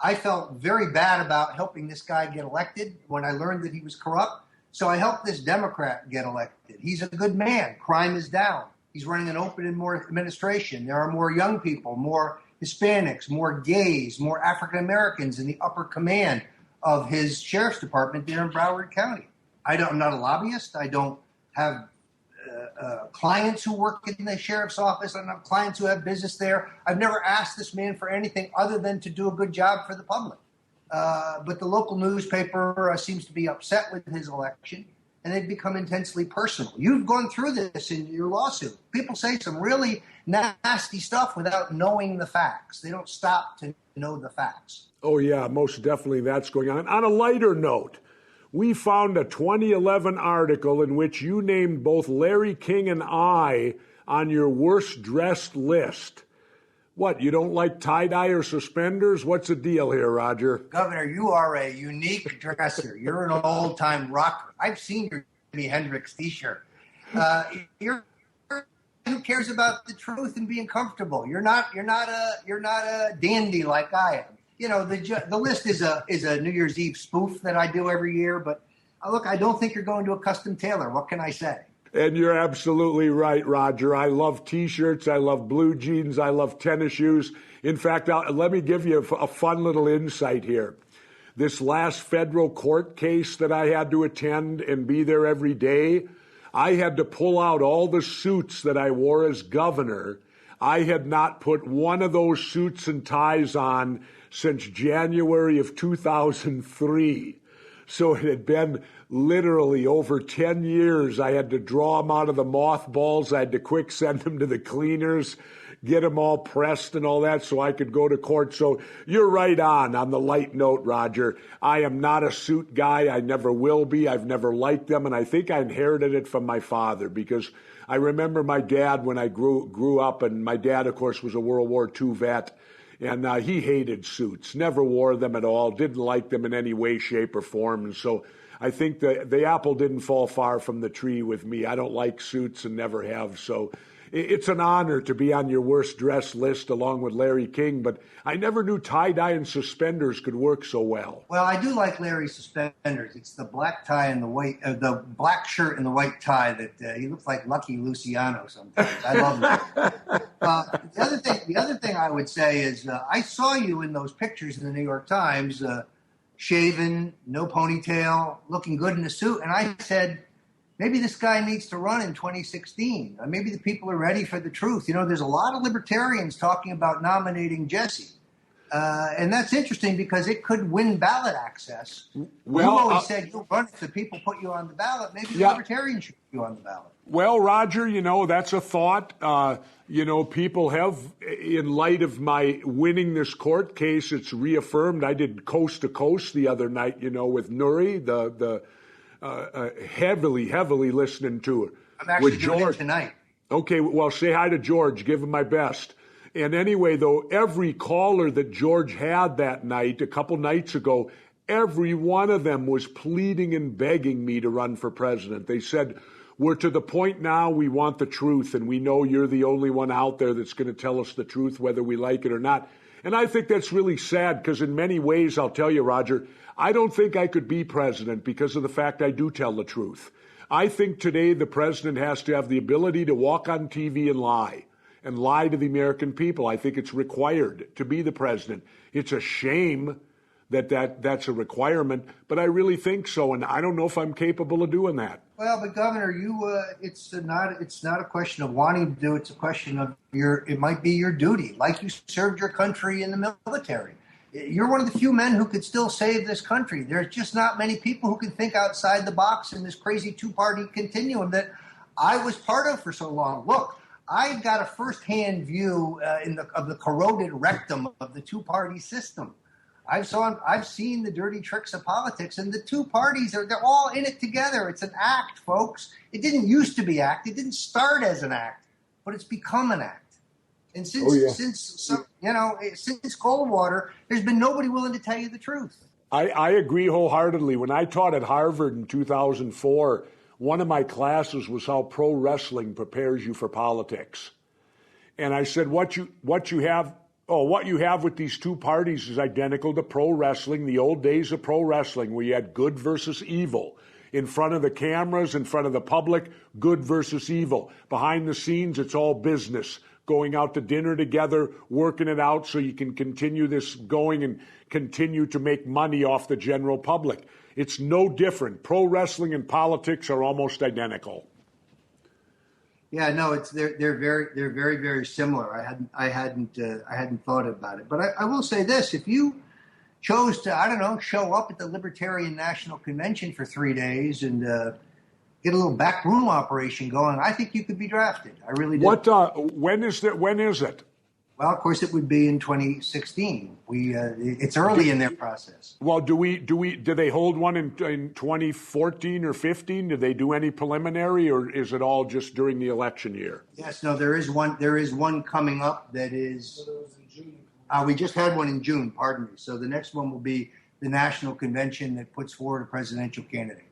I felt very bad about helping this guy get elected when I learned that he was corrupt. So I helped this Democrat get elected. He's a good man. Crime is down. He's running an open and more administration. There are more young people, more Hispanics, more gays, more African Americans in the upper command of his sheriff's department there in Broward County. I'm not a lobbyist. I don't have clients who work in the sheriff's office. I don't have clients who have business there. I've never asked this man for anything other than to do a good job for the public. But the local newspaper seems to be upset with his election, and they've become intensely personal. You've gone through this in your lawsuit. People say some really nasty stuff without knowing the facts. They don't stop to know the facts. Oh, yeah, most definitely that's going on. On a lighter note, we found a 2011 article in which you named both Larry King and I on your worst dressed list. What, you don't like tie-dye or suspenders? What's the deal here, Rodger? Governor, you are a unique dresser. You're an old-time rocker. I've seen your Jimi Hendrix T-shirt. You're who cares about the truth and being comfortable. You're not a dandy like I am. You know, the list is a New Year's Eve spoof that I do every year. But look, I don't think you're going to a custom tailor. What can I say? And you're absolutely right, Rodger. I love T-shirts. I love blue jeans. I love tennis shoes. In fact, let me give you a fun little insight here. This last federal court case that I had to attend and be there every day, I had to pull out all the suits that I wore as governor. I had not put one of those suits and ties on since January of 2003. So it had been literally over 10 years. I had to draw them out of the mothballs. I had to quick send them to the cleaners, get them all pressed and all that so I could go to court. So you're right on the light note, Rodger. I am not a suit guy. I never will be. I've never liked them. And I think I inherited it from my father because I remember my dad when I grew up, and my dad, of course, was a World War II vet. And he hated suits, never wore them at all, didn't like them in any way, shape, or form. And so I think the apple didn't fall far from the tree with me. I don't like suits and never have. So it's an honor to be on your worst dressed list along with Larry King. But I never knew tie-dye and suspenders could work so well. Well, I do like Larry's suspenders. It's the black tie and the black shirt and the white tie that he looks like Lucky Luciano sometimes. I love that. The other thing I would say is I saw you in those pictures in the New York Times, shaven, no ponytail, looking good in a suit. And I said, maybe this guy needs to run in 2016. Maybe the people are ready for the truth. You know, there's a lot of libertarians talking about nominating Jesse. And that's interesting because it could win ballot access. Well, you always said you'll run if the people put you on the ballot. Maybe the libertarians should put you on the ballot. Well, Rodger, that's a thought. People have, in light of my winning this court case, it's reaffirmed. I did Coast to Coast the other night, with Nuri, the heavily listening to it. I'm actually doing it tonight. Okay, well, say hi to George. Give him my best. And anyway, though, every caller that George had that night, a couple nights ago, every one of them was pleading and begging me to run for president. They said, we're to the point now we want the truth, and we know you're the only one out there that's going to tell us the truth, whether we like it or not. And I think that's really sad because in many ways, I'll tell you, Rodger, I don't think I could be president because of the fact I do tell the truth. I think today the president has to have the ability to walk on TV and lie to the American people. I think it's required to be the president. It's a shame that's a requirement, but I really think so, and I don't know if I'm capable of doing that. Well, but Governor, it's not a question of wanting to do. It's a question of it might be your duty, like you served your country in the military. You're one of the few men who could still save this country. There's just not many people who can think outside the box in this crazy two-party continuum that I was part of for so long. Look, I've got a firsthand view of the corroded rectum of the two-party system. I've seen the dirty tricks of politics, and the two parties they're all in it together. It's an act, folks. It didn't used to be act. It didn't start as an act, but it's become an act. And since Coldwater, there's been nobody willing to tell you the truth. I agree wholeheartedly. When I taught at Harvard in 2004, one of my classes was how pro wrestling prepares you for politics. And I said, what you have with these two parties is identical to pro wrestling, the old days of pro wrestling, where you had good versus evil. In front of the cameras, in front of the public, good versus evil. Behind the scenes, it's all business. Going out to dinner together, working it out so you can continue this going and continue to make money off the general public. It's no different. Pro wrestling and politics are almost identical. Yeah, no, they're very similar. I hadn't thought about it, but I will say this: if you chose to, I don't know, show up at the Libertarian National Convention for 3 days and get a little backroom operation going, I think you could be drafted. I really do. When is that? When is it? Well, of course, it would be in 2016. It's early in their process. Well, do they hold one in 2014 or 15? Do they do any preliminary, or is it all just during the election year? Yes, no, there is one. There is one coming up that is. We just had one in June. Pardon me. So the next one will be the national convention that puts forward a presidential candidate,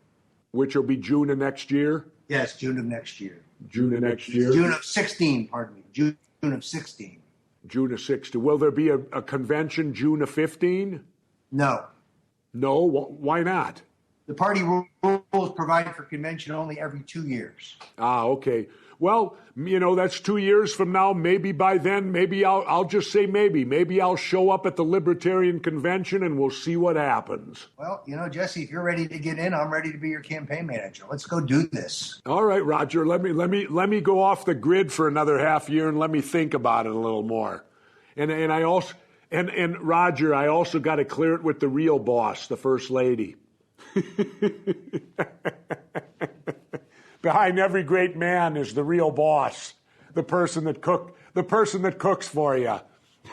which will be June of next year. Yes, June of next year. June of next year. June of 16. Pardon me. June of 16. June of 16. Will there be a convention June of 15? No. No? Why not? The party rules provide for convention only every 2 years. Ah, okay. Well, that's 2 years from now. Maybe by then, maybe I'll just say maybe. Maybe I'll show up at the Libertarian Convention and we'll see what happens. Well, Jesse, if you're ready to get in, I'm ready to be your campaign manager. Let's go do this. All right, Rodger. Let me go off the grid for another half year and let me think about it a little more. And I also and Rodger, I also got to clear it with the real boss, the First Lady. Behind every great man is the real boss, the person that cooks for you.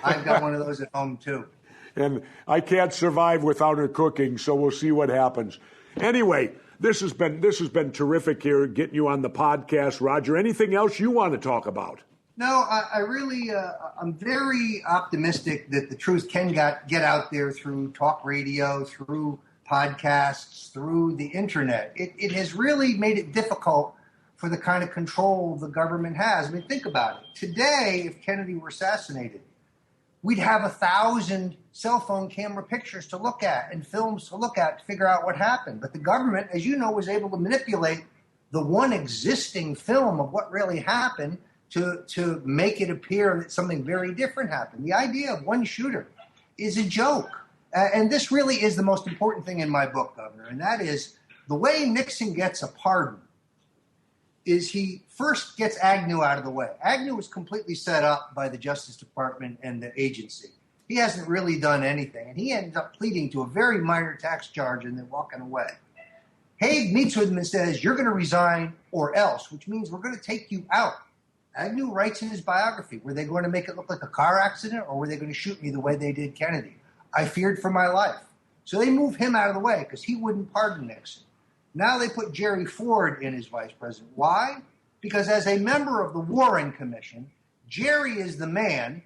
I've got one of those at home too. And I can't survive without her cooking, so we'll see what happens. Anyway, this has been terrific here, getting you on the podcast, Rodger. Anything else you want to talk about? No, I really, I'm very optimistic that the truth can get out there through talk radio, through podcasts, through the internet. It has really made it difficult for the kind of control the government has. I mean, think about it. Today, if Kennedy were assassinated, we'd have 1,000 cell phone camera pictures to look at and films to look at to figure out what happened. But the government, as you know, was able to manipulate the one existing film of what really happened to make it appear that something very different happened. The idea of one shooter is a joke. And this really is the most important thing in my book, Governor, and that is the way Nixon gets a pardon is he first gets Agnew out of the way. Agnew was completely set up by the Justice Department and the agency. He hasn't really done anything, and he ends up pleading to a very minor tax charge and then walking away. Haig meets with him and says, you're going to resign or else, which means we're going to take you out. Agnew writes in his biography, were they going to make it look like a car accident or were they going to shoot me the way they did Kennedy? I feared for my life. So they move him out of the way because he wouldn't pardon Nixon. Now they put Jerry Ford in as vice president. Why? Because as a member of the Warren Commission, Jerry is the man,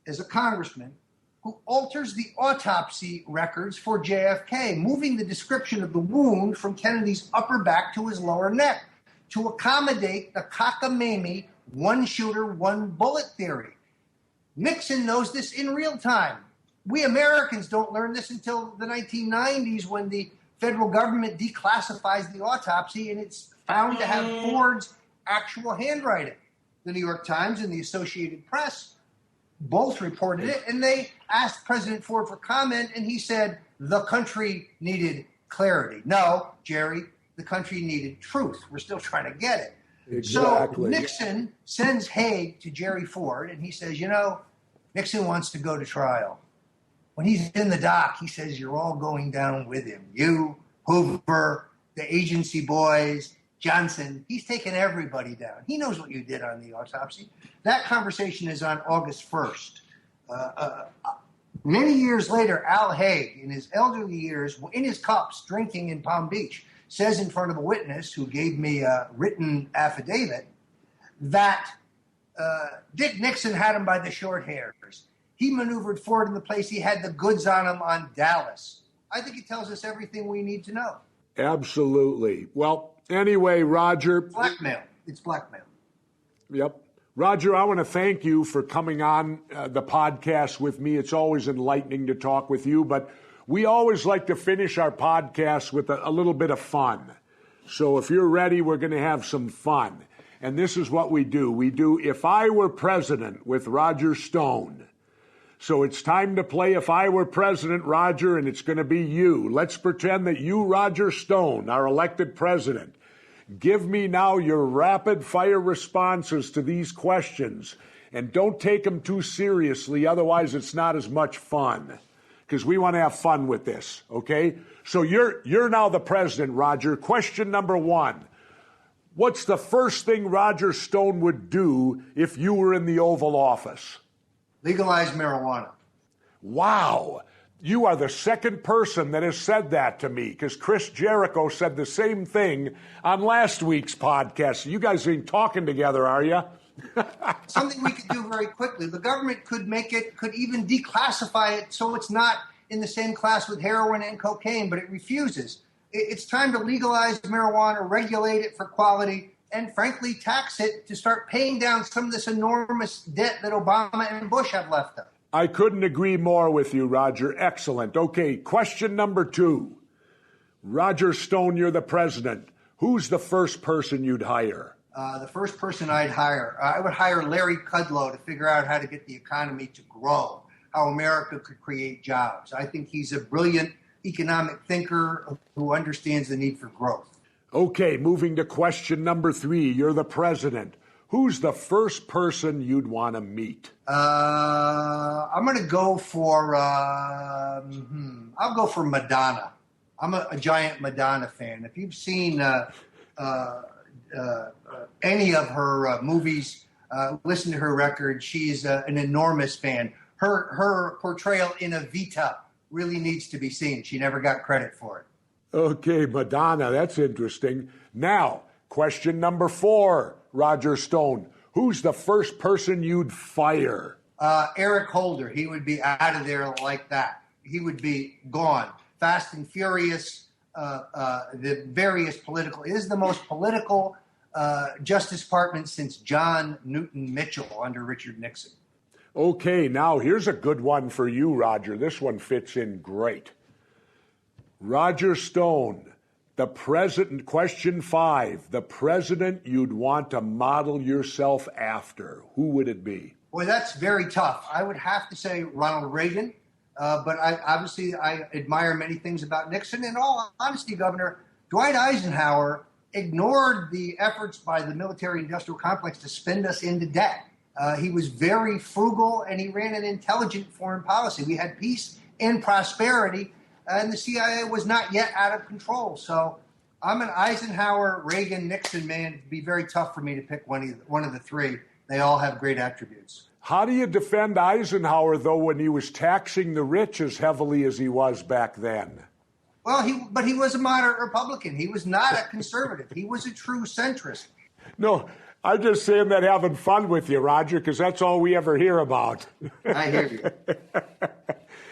as a congressman, who alters the autopsy records for JFK, moving the description of the wound from Kennedy's upper back to his lower neck to accommodate the cockamamie one shooter, one bullet theory. Nixon knows this in real time. We Americans don't learn this until the 1990s when the federal government declassifies the autopsy and it's found to have Ford's actual handwriting. The New York Times and the Associated Press both reported it, and they asked President Ford for comment, and he said the country needed clarity. No, Jerry, the country needed truth. We're still trying to get it. Exactly. So Nixon sends Haig to Jerry Ford, and he says, Nixon wants to go to trial. When he's in the dock, he says, you're all going down with him. You, Hoover, the agency boys, Johnson. He's taken everybody down. He knows what you did on the autopsy. That conversation is on August 1st. Many years later, Al Haig, in his elderly years, in his cups, drinking in Palm Beach, says in front of a witness who gave me a written affidavit that Dick Nixon had him by the short hairs. He maneuvered Ford in the place. He had the goods on him on Dallas. I think it tells us everything we need to know. Absolutely. Well, anyway, Rodger. Blackmail. It's blackmail. Yep. Rodger, I want to thank you for coming on the podcast with me. It's always enlightening to talk with you, but we always like to finish our podcast with a little bit of fun. So if you're ready, we're going to have some fun. And this is what we do. We do If I Were President with Roger Stone. So it's time to play If I Were President, Rodger, and it's going to be you. Let's pretend that you, Roger Stone, are elected president. Give me now your rapid-fire responses to these questions. And don't take them too seriously, otherwise it's not as much fun. Because we want to have fun with this, okay? So you're now the president, Rodger. Question number one. What's the first thing Roger Stone would do if you were in the Oval Office? Legalize marijuana. Wow. You are the second person that has said that to me, because Chris Jericho said the same thing on last week's podcast. You guys ain't talking together, are you? Something we could do very quickly. The government could could even declassify it so it's not in the same class with heroin and cocaine, but it refuses. It's time to legalize marijuana, regulate it for quality, and frankly, tax it to start paying down some of this enormous debt that Obama and Bush have left us. I couldn't agree more with you, Rodger. Excellent. Okay, question number two. Roger Stone, you're the president. Who's the first person you'd hire? The first person I'd hire, I would hire Larry Kudlow to figure out how to get the economy to grow, how America could create jobs. I think he's a brilliant economic thinker who understands the need for growth. Okay, moving to question number three. You're the president. Who's the first person you'd want to meet? I'm going to go for, I'll go for Madonna. I'm a giant Madonna fan. If you've seen any of her movies, listen to her record, she's an enormous fan. Her portrayal in Evita really needs to be seen. She never got credit for it. Okay, Madonna, that's interesting. Now, question number four, Roger Stone. Who's the first person you'd fire? Eric Holder. He would be out of there like that. He would be gone. Fast and Furious, the various political, it is the most political Justice Department since John Newton Mitchell under Richard Nixon. Okay, now here's a good one for you, Roger. This one fits in great. Roger Stone, the president, question 5, the president you'd want to model yourself after. Who would it be? Boy, that's very tough. I would have to say Ronald Reagan, but I admire many things about Nixon. In all honesty, Governor, Dwight Eisenhower ignored the efforts by the military-industrial complex to spend us into debt. He was very frugal, and he ran an intelligent foreign policy. We had peace and prosperity, and the CIA was not yet out of control. So I'm an Eisenhower, Reagan, Nixon man. It'd be very tough for me to pick one of the three. They all have great attributes. How do you defend Eisenhower, though, when he was taxing the rich as heavily as he was back then? Well, he was a moderate Republican. He was not a conservative. He was a true centrist. No, I'm just saying that having fun with you, Roger, because that's all we ever hear about. I hear you.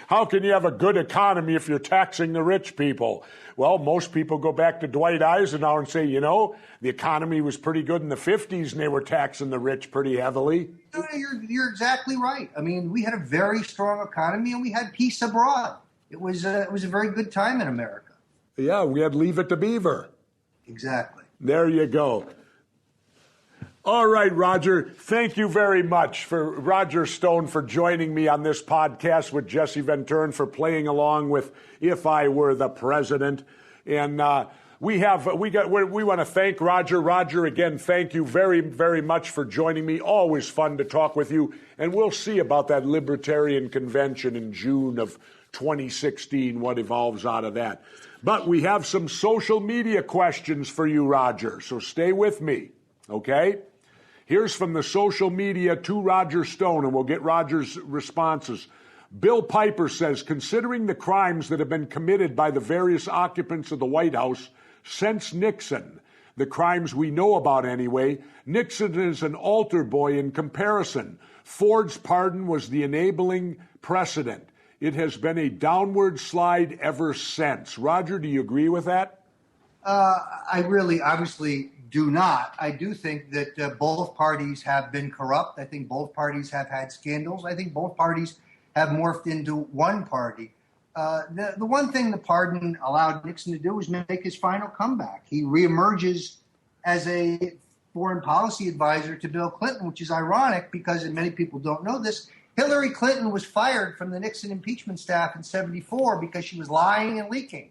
How can you have a good economy if you're taxing the rich people? Well, most people go back to Dwight Eisenhower and say, the economy was pretty good in the 50s and they were taxing the rich pretty heavily. No, you're exactly right. I mean, we had a very strong economy and we had peace abroad. It was a very good time in America. Yeah, we had Leave It to Beaver. Exactly. There you go. All right, Roger, thank you very much for Roger Stone for joining me on this podcast with Jesse Ventura and for playing along with If I Were the President. And we want to thank Roger. Roger, again, thank you very, very much for joining me. Always fun to talk with you. And we'll see about that Libertarian Convention in June of 2016, what evolves out of that. But we have some social media questions for you, Roger, so stay with me, okay? Here's from the social media to Roger Stone, and we'll get Roger's responses. Bill Piper says, considering the crimes that have been committed by the various occupants of the White House since Nixon, the crimes we know about anyway, Nixon is an altar boy in comparison. Ford's pardon was the enabling precedent. It has been a downward slide ever since. Roger, do you agree with that? I really obviously do not. I do think that both parties have been corrupt. I think both parties have had scandals. I think both parties have morphed into one party. The one thing the pardon allowed Nixon to do was make his final comeback. He reemerges as a foreign policy advisor to Bill Clinton, which is ironic because, and many people don't know this, Hillary Clinton was fired from the Nixon impeachment staff in '74 because she was lying and leaking.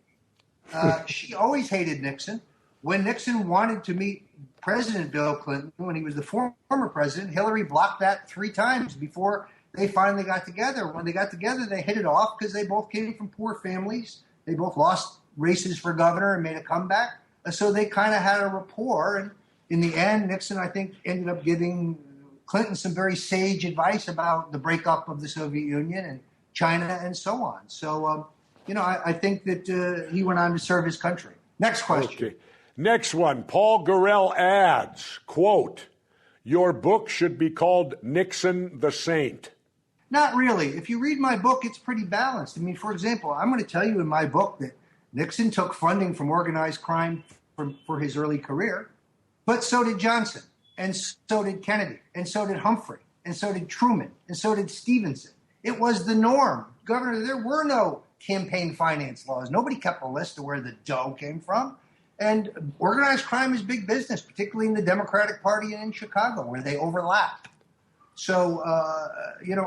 She always hated Nixon. when Nixon wanted to meet President Bill Clinton, when he was the former president, Hillary blocked that 3 times before they finally got together. When they got together, they hit it off because they both came from poor families. They both lost races for governor and made a comeback. So they kind of had a rapport. And in the end, Nixon, I think, ended up giving Clinton some very sage advice about the breakup of the Soviet Union and China and so on. So, I think that he went on to serve his country. Next question. Okay. Next one. Paul Gorell adds, quote, "Your book should be called Nixon the Saint." Not really. If you read my book, it's pretty balanced. I mean, for example, I'm going to tell you in my book that Nixon took funding from organized crime for his early career, but so did Johnson, and so did Kennedy, and so did Humphrey, and so did Truman, and so did Stevenson. It was the norm. Governor, there were no campaign finance laws. Nobody kept a list of where the dough came from. And organized crime is big business, particularly in the Democratic Party and in Chicago, where they overlap. So,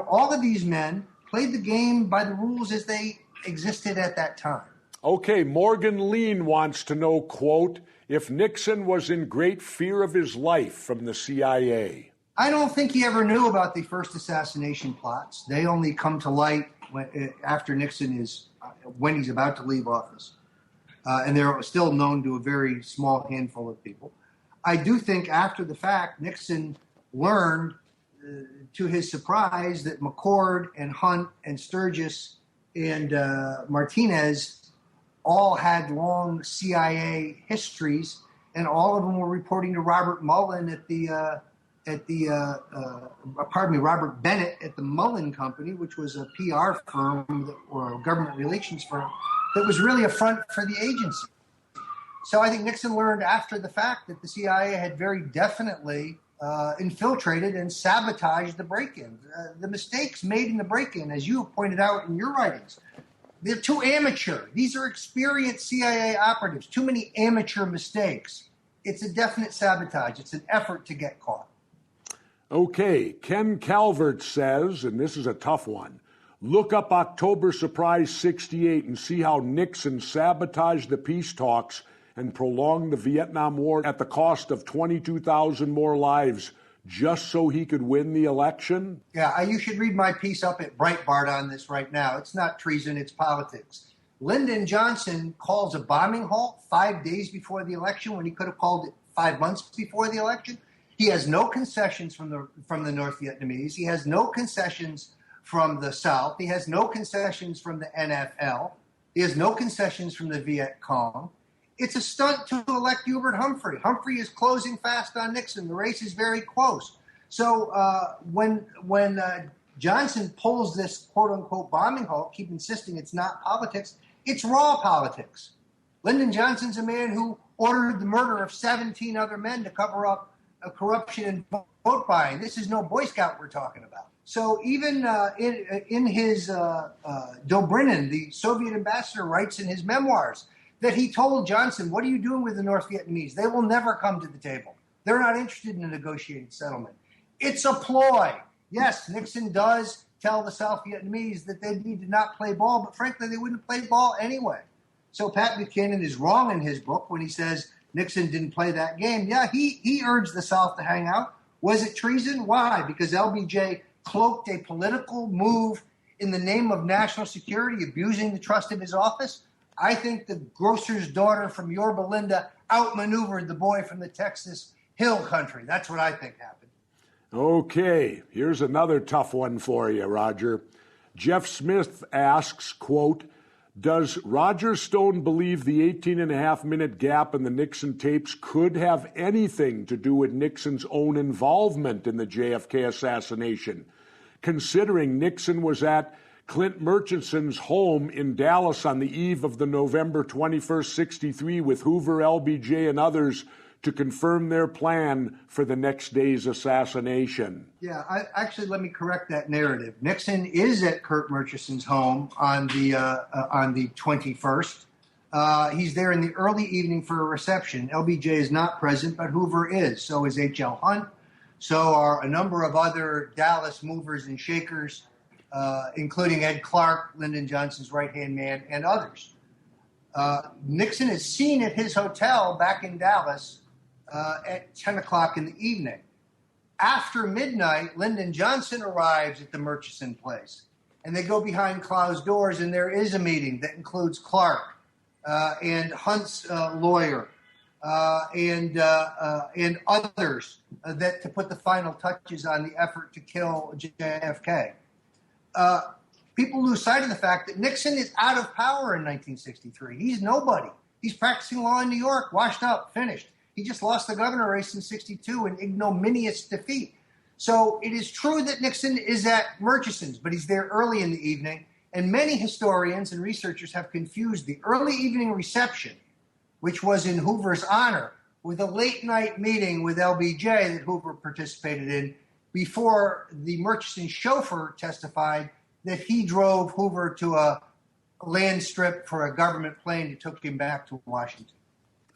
all of these men played the game by the rules as they existed at that time. Okay, Morgan Lean wants to know, quote, if Nixon was in great fear of his life from the CIA. I don't think he ever knew about the first assassination plots. They only come to light after Nixon when he's about to leave office. And they're still known to a very small handful of people. I do think after the fact, Nixon learned, to his surprise, that McCord and Hunt and Sturgis and Martinez all had long CIA histories, and all of them were reporting to Robert Mullen Robert Bennett at the Mullen Company, which was a PR firm or a government relations firm that was really a front for the agency. So I think Nixon learned after the fact that the CIA had very definitely infiltrated and sabotaged the break-in. The mistakes made in the break-in, as you have pointed out in your writings, they're too amateur. These are experienced CIA operatives. Too many amateur mistakes. It's a definite sabotage. It's an effort to get caught. Okay, Ken Calvert says, and this is a tough one, look up October Surprise 68 and see how Nixon sabotaged the peace talks and prolonged the Vietnam War at the cost of 22,000 more lives just so he could win the election? Yeah, you should read my piece up at Breitbart on this right now. It's not treason, it's politics. Lyndon Johnson calls a bombing halt 5 days before the election when he could have called it 5 months before the election. He has no concessions from the North Vietnamese. He has no concessions from the South. He has no concessions from the NFL. He has no concessions from the Viet Cong. It's a stunt to elect Hubert Humphrey. Humphrey is closing fast on Nixon. The race is very close. So when Johnson pulls this quote-unquote bombing halt, keep insisting it's not politics, it's raw politics. Lyndon Johnson's a man who ordered the murder of 17 other men to cover up corruption and vote buying. This is no Boy Scout we're talking about. So even in his Dobrynin, the Soviet ambassador, writes in his memoirs that he told Johnson, what are you doing with the North Vietnamese? They will never come to the table. They're not interested in a negotiated settlement. It's a ploy. Yes, Nixon does tell the South Vietnamese that they need to not play ball, but frankly, they wouldn't play ball anyway. So Pat Buchanan is wrong in his book when he says Nixon didn't play that game. Yeah, he urged the South to hang out. Was it treason? Why? Because LBJ cloaked a political move in the name of national security, abusing the trust of his office. I think the grocer's daughter from Yorba Linda outmaneuvered the boy from the Texas Hill Country. That's what I think happened. Okay, here's another tough one for you, Rodger. Jeff Smith asks, quote, does Roger Stone believe the 18-and-a-half-minute gap in the Nixon tapes could have anything to do with Nixon's own involvement in the JFK assassination, considering Nixon was at Clint Murchison's home in Dallas on the eve of the November 21st, 63 with Hoover, LBJ, and others to confirm their plan for the next day's assassination? Yeah, actually, let me correct that narrative. Nixon is at Kurt Murchison's home on the 21st. He's there in the early evening for a reception. LBJ is not present, but Hoover is. So is H.L. Hunt. So are a number of other Dallas movers and shakers, including Ed Clark, Lyndon Johnson's right-hand man, and others. Nixon is seen at his hotel back in Dallas at 10 o'clock in the evening. After midnight, Lyndon Johnson arrives at the Murchison place, and they go behind closed doors, and there is a meeting that includes Clark and Hunt's lawyer and others that to put the final touches on the effort to kill JFK. People lose sight of the fact that Nixon is out of power in 1963. He's nobody. He's practicing law in New York, washed up, finished. He just lost the governor race in 62 in ignominious defeat. So it is true that Nixon is at Murchison's, but he's there early in the evening. And many historians and researchers have confused the early evening reception, which was in Hoover's honor, with a late night meeting with LBJ that Hoover participated in before the Murchison chauffeur testified that he drove Hoover to a land strip for a government plane that took him back to Washington.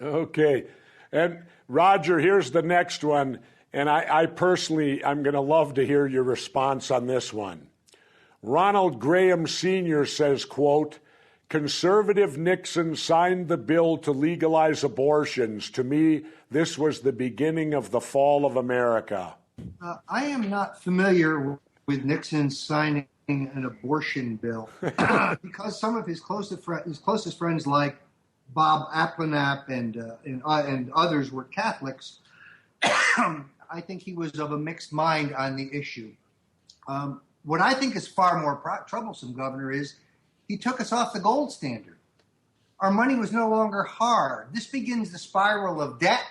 Okay. And Rodger, here's the next one. And I personally, I'm going to love to hear your response on this one. Ronald Graham Sr. says, quote, conservative Nixon signed the bill to legalize abortions. To me, this was the beginning of the fall of America. I am not familiar with Nixon signing an abortion bill because some of his closest friends like Bob Abplanalp and others were Catholics. I think he was of a mixed mind on the issue. What I think is far more troublesome, Governor, is he took us off the gold standard. Our money was no longer hard. This begins the spiral of debt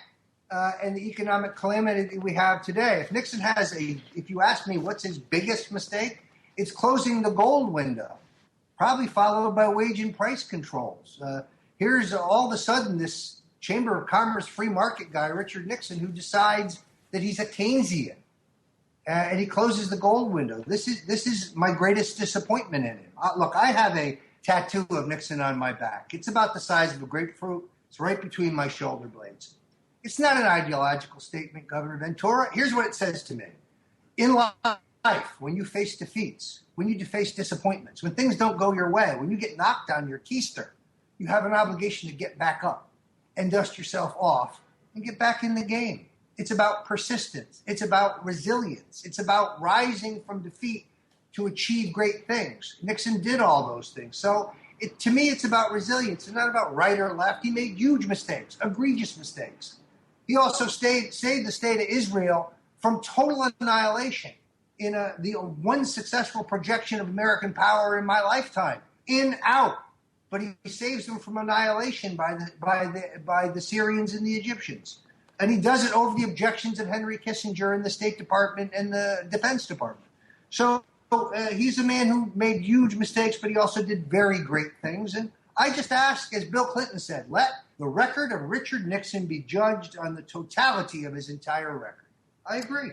and the economic calamity that we have today. If Nixon has if you ask me what's his biggest mistake, it's closing the gold window, probably followed by wage and price controls. Here's all of a sudden this Chamber of Commerce free market guy, Richard Nixon, who decides that he's a Keynesian, and he closes the gold window. This is my greatest disappointment in him. Look, I have a tattoo of Nixon on my back. It's about the size of a grapefruit. It's right between my shoulder blades. It's not an ideological statement, Governor Ventura. Here's what it says to me. In life, when you face defeats, when you face disappointments, when things don't go your way, when you get knocked on your keister, you have an obligation to get back up and dust yourself off and get back in the game. It's about persistence. It's about resilience. It's about rising from defeat to achieve great things. Nixon did all those things. So to me, it's about resilience. It's not about right or left. He made huge mistakes, egregious mistakes. He also saved the state of Israel from total annihilation in the one successful projection of American power in my lifetime, in, out. But he saves them from annihilation by the Syrians and the Egyptians. And he does it over the objections of Henry Kissinger and the State Department and the Defense Department. So he's a man who made huge mistakes, but he also did very great things. And I just ask, as Bill Clinton said, let the record of Richard Nixon be judged on the totality of his entire record. I agree.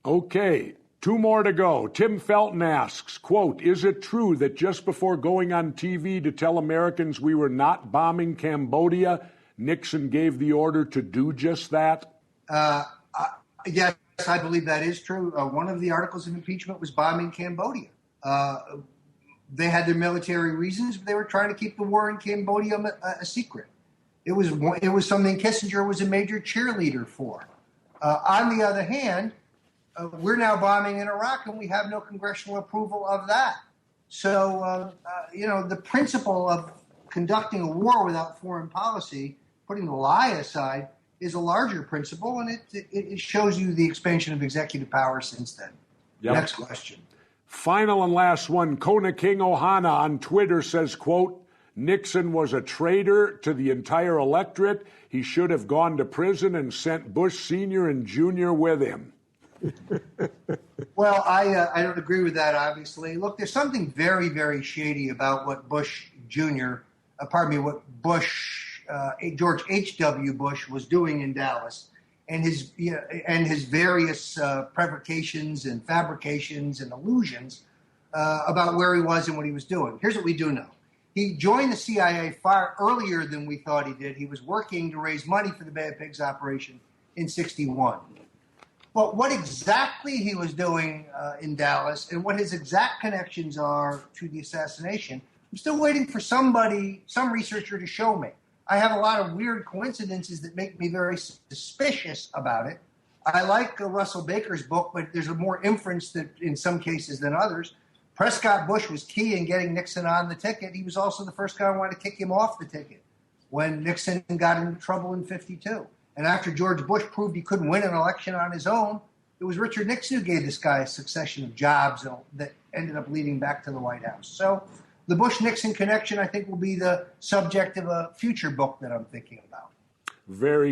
Okay. 2 more to go. Tim Felton asks, quote, is it true that just before going on TV to tell Americans we were not bombing Cambodia, Nixon gave the order to do just that? Yes, I believe that is true. One of the articles of impeachment was bombing Cambodia. They had their military reasons, but they were trying to keep the war in Cambodia a secret. It was something Kissinger was a major cheerleader for. On the other hand, we're now bombing in Iraq, and we have no congressional approval of that. So, the principle of conducting a war without foreign policy, putting the lie aside, is a larger principle, and it shows you the expansion of executive power since then. Yep. Next question. Final and last one. Kona King Ohana on Twitter says, quote, Nixon was a traitor to the entire electorate. He should have gone to prison and sent Bush Sr. and Jr. with him. Well, I don't agree with that, obviously. Look, there's something very, very shady about what Bush Jr., George H.W. Bush was doing in Dallas, and his various provocations and fabrications and illusions about where he was and what he was doing. Here's what we do know. He joined the CIA far earlier than we thought he did. He was working to raise money for the Bay of Pigs operation in 1961. But what exactly he was doing in Dallas and what his exact connections are to the assassination, I'm still waiting for some researcher to show me. I have a lot of weird coincidences that make me very suspicious about it. I like Russell Baker's book, but there's a more inference that in some cases than others. Prescott Bush was key in getting Nixon on the ticket. He was also the first guy who wanted to kick him off the ticket when Nixon got into trouble in 52. And after George Bush proved he couldn't win an election on his own, it was Richard Nixon who gave this guy a succession of jobs that ended up leading back to the White House. So the Bush-Nixon connection, I think, will be the subject of a future book that I'm thinking about. Very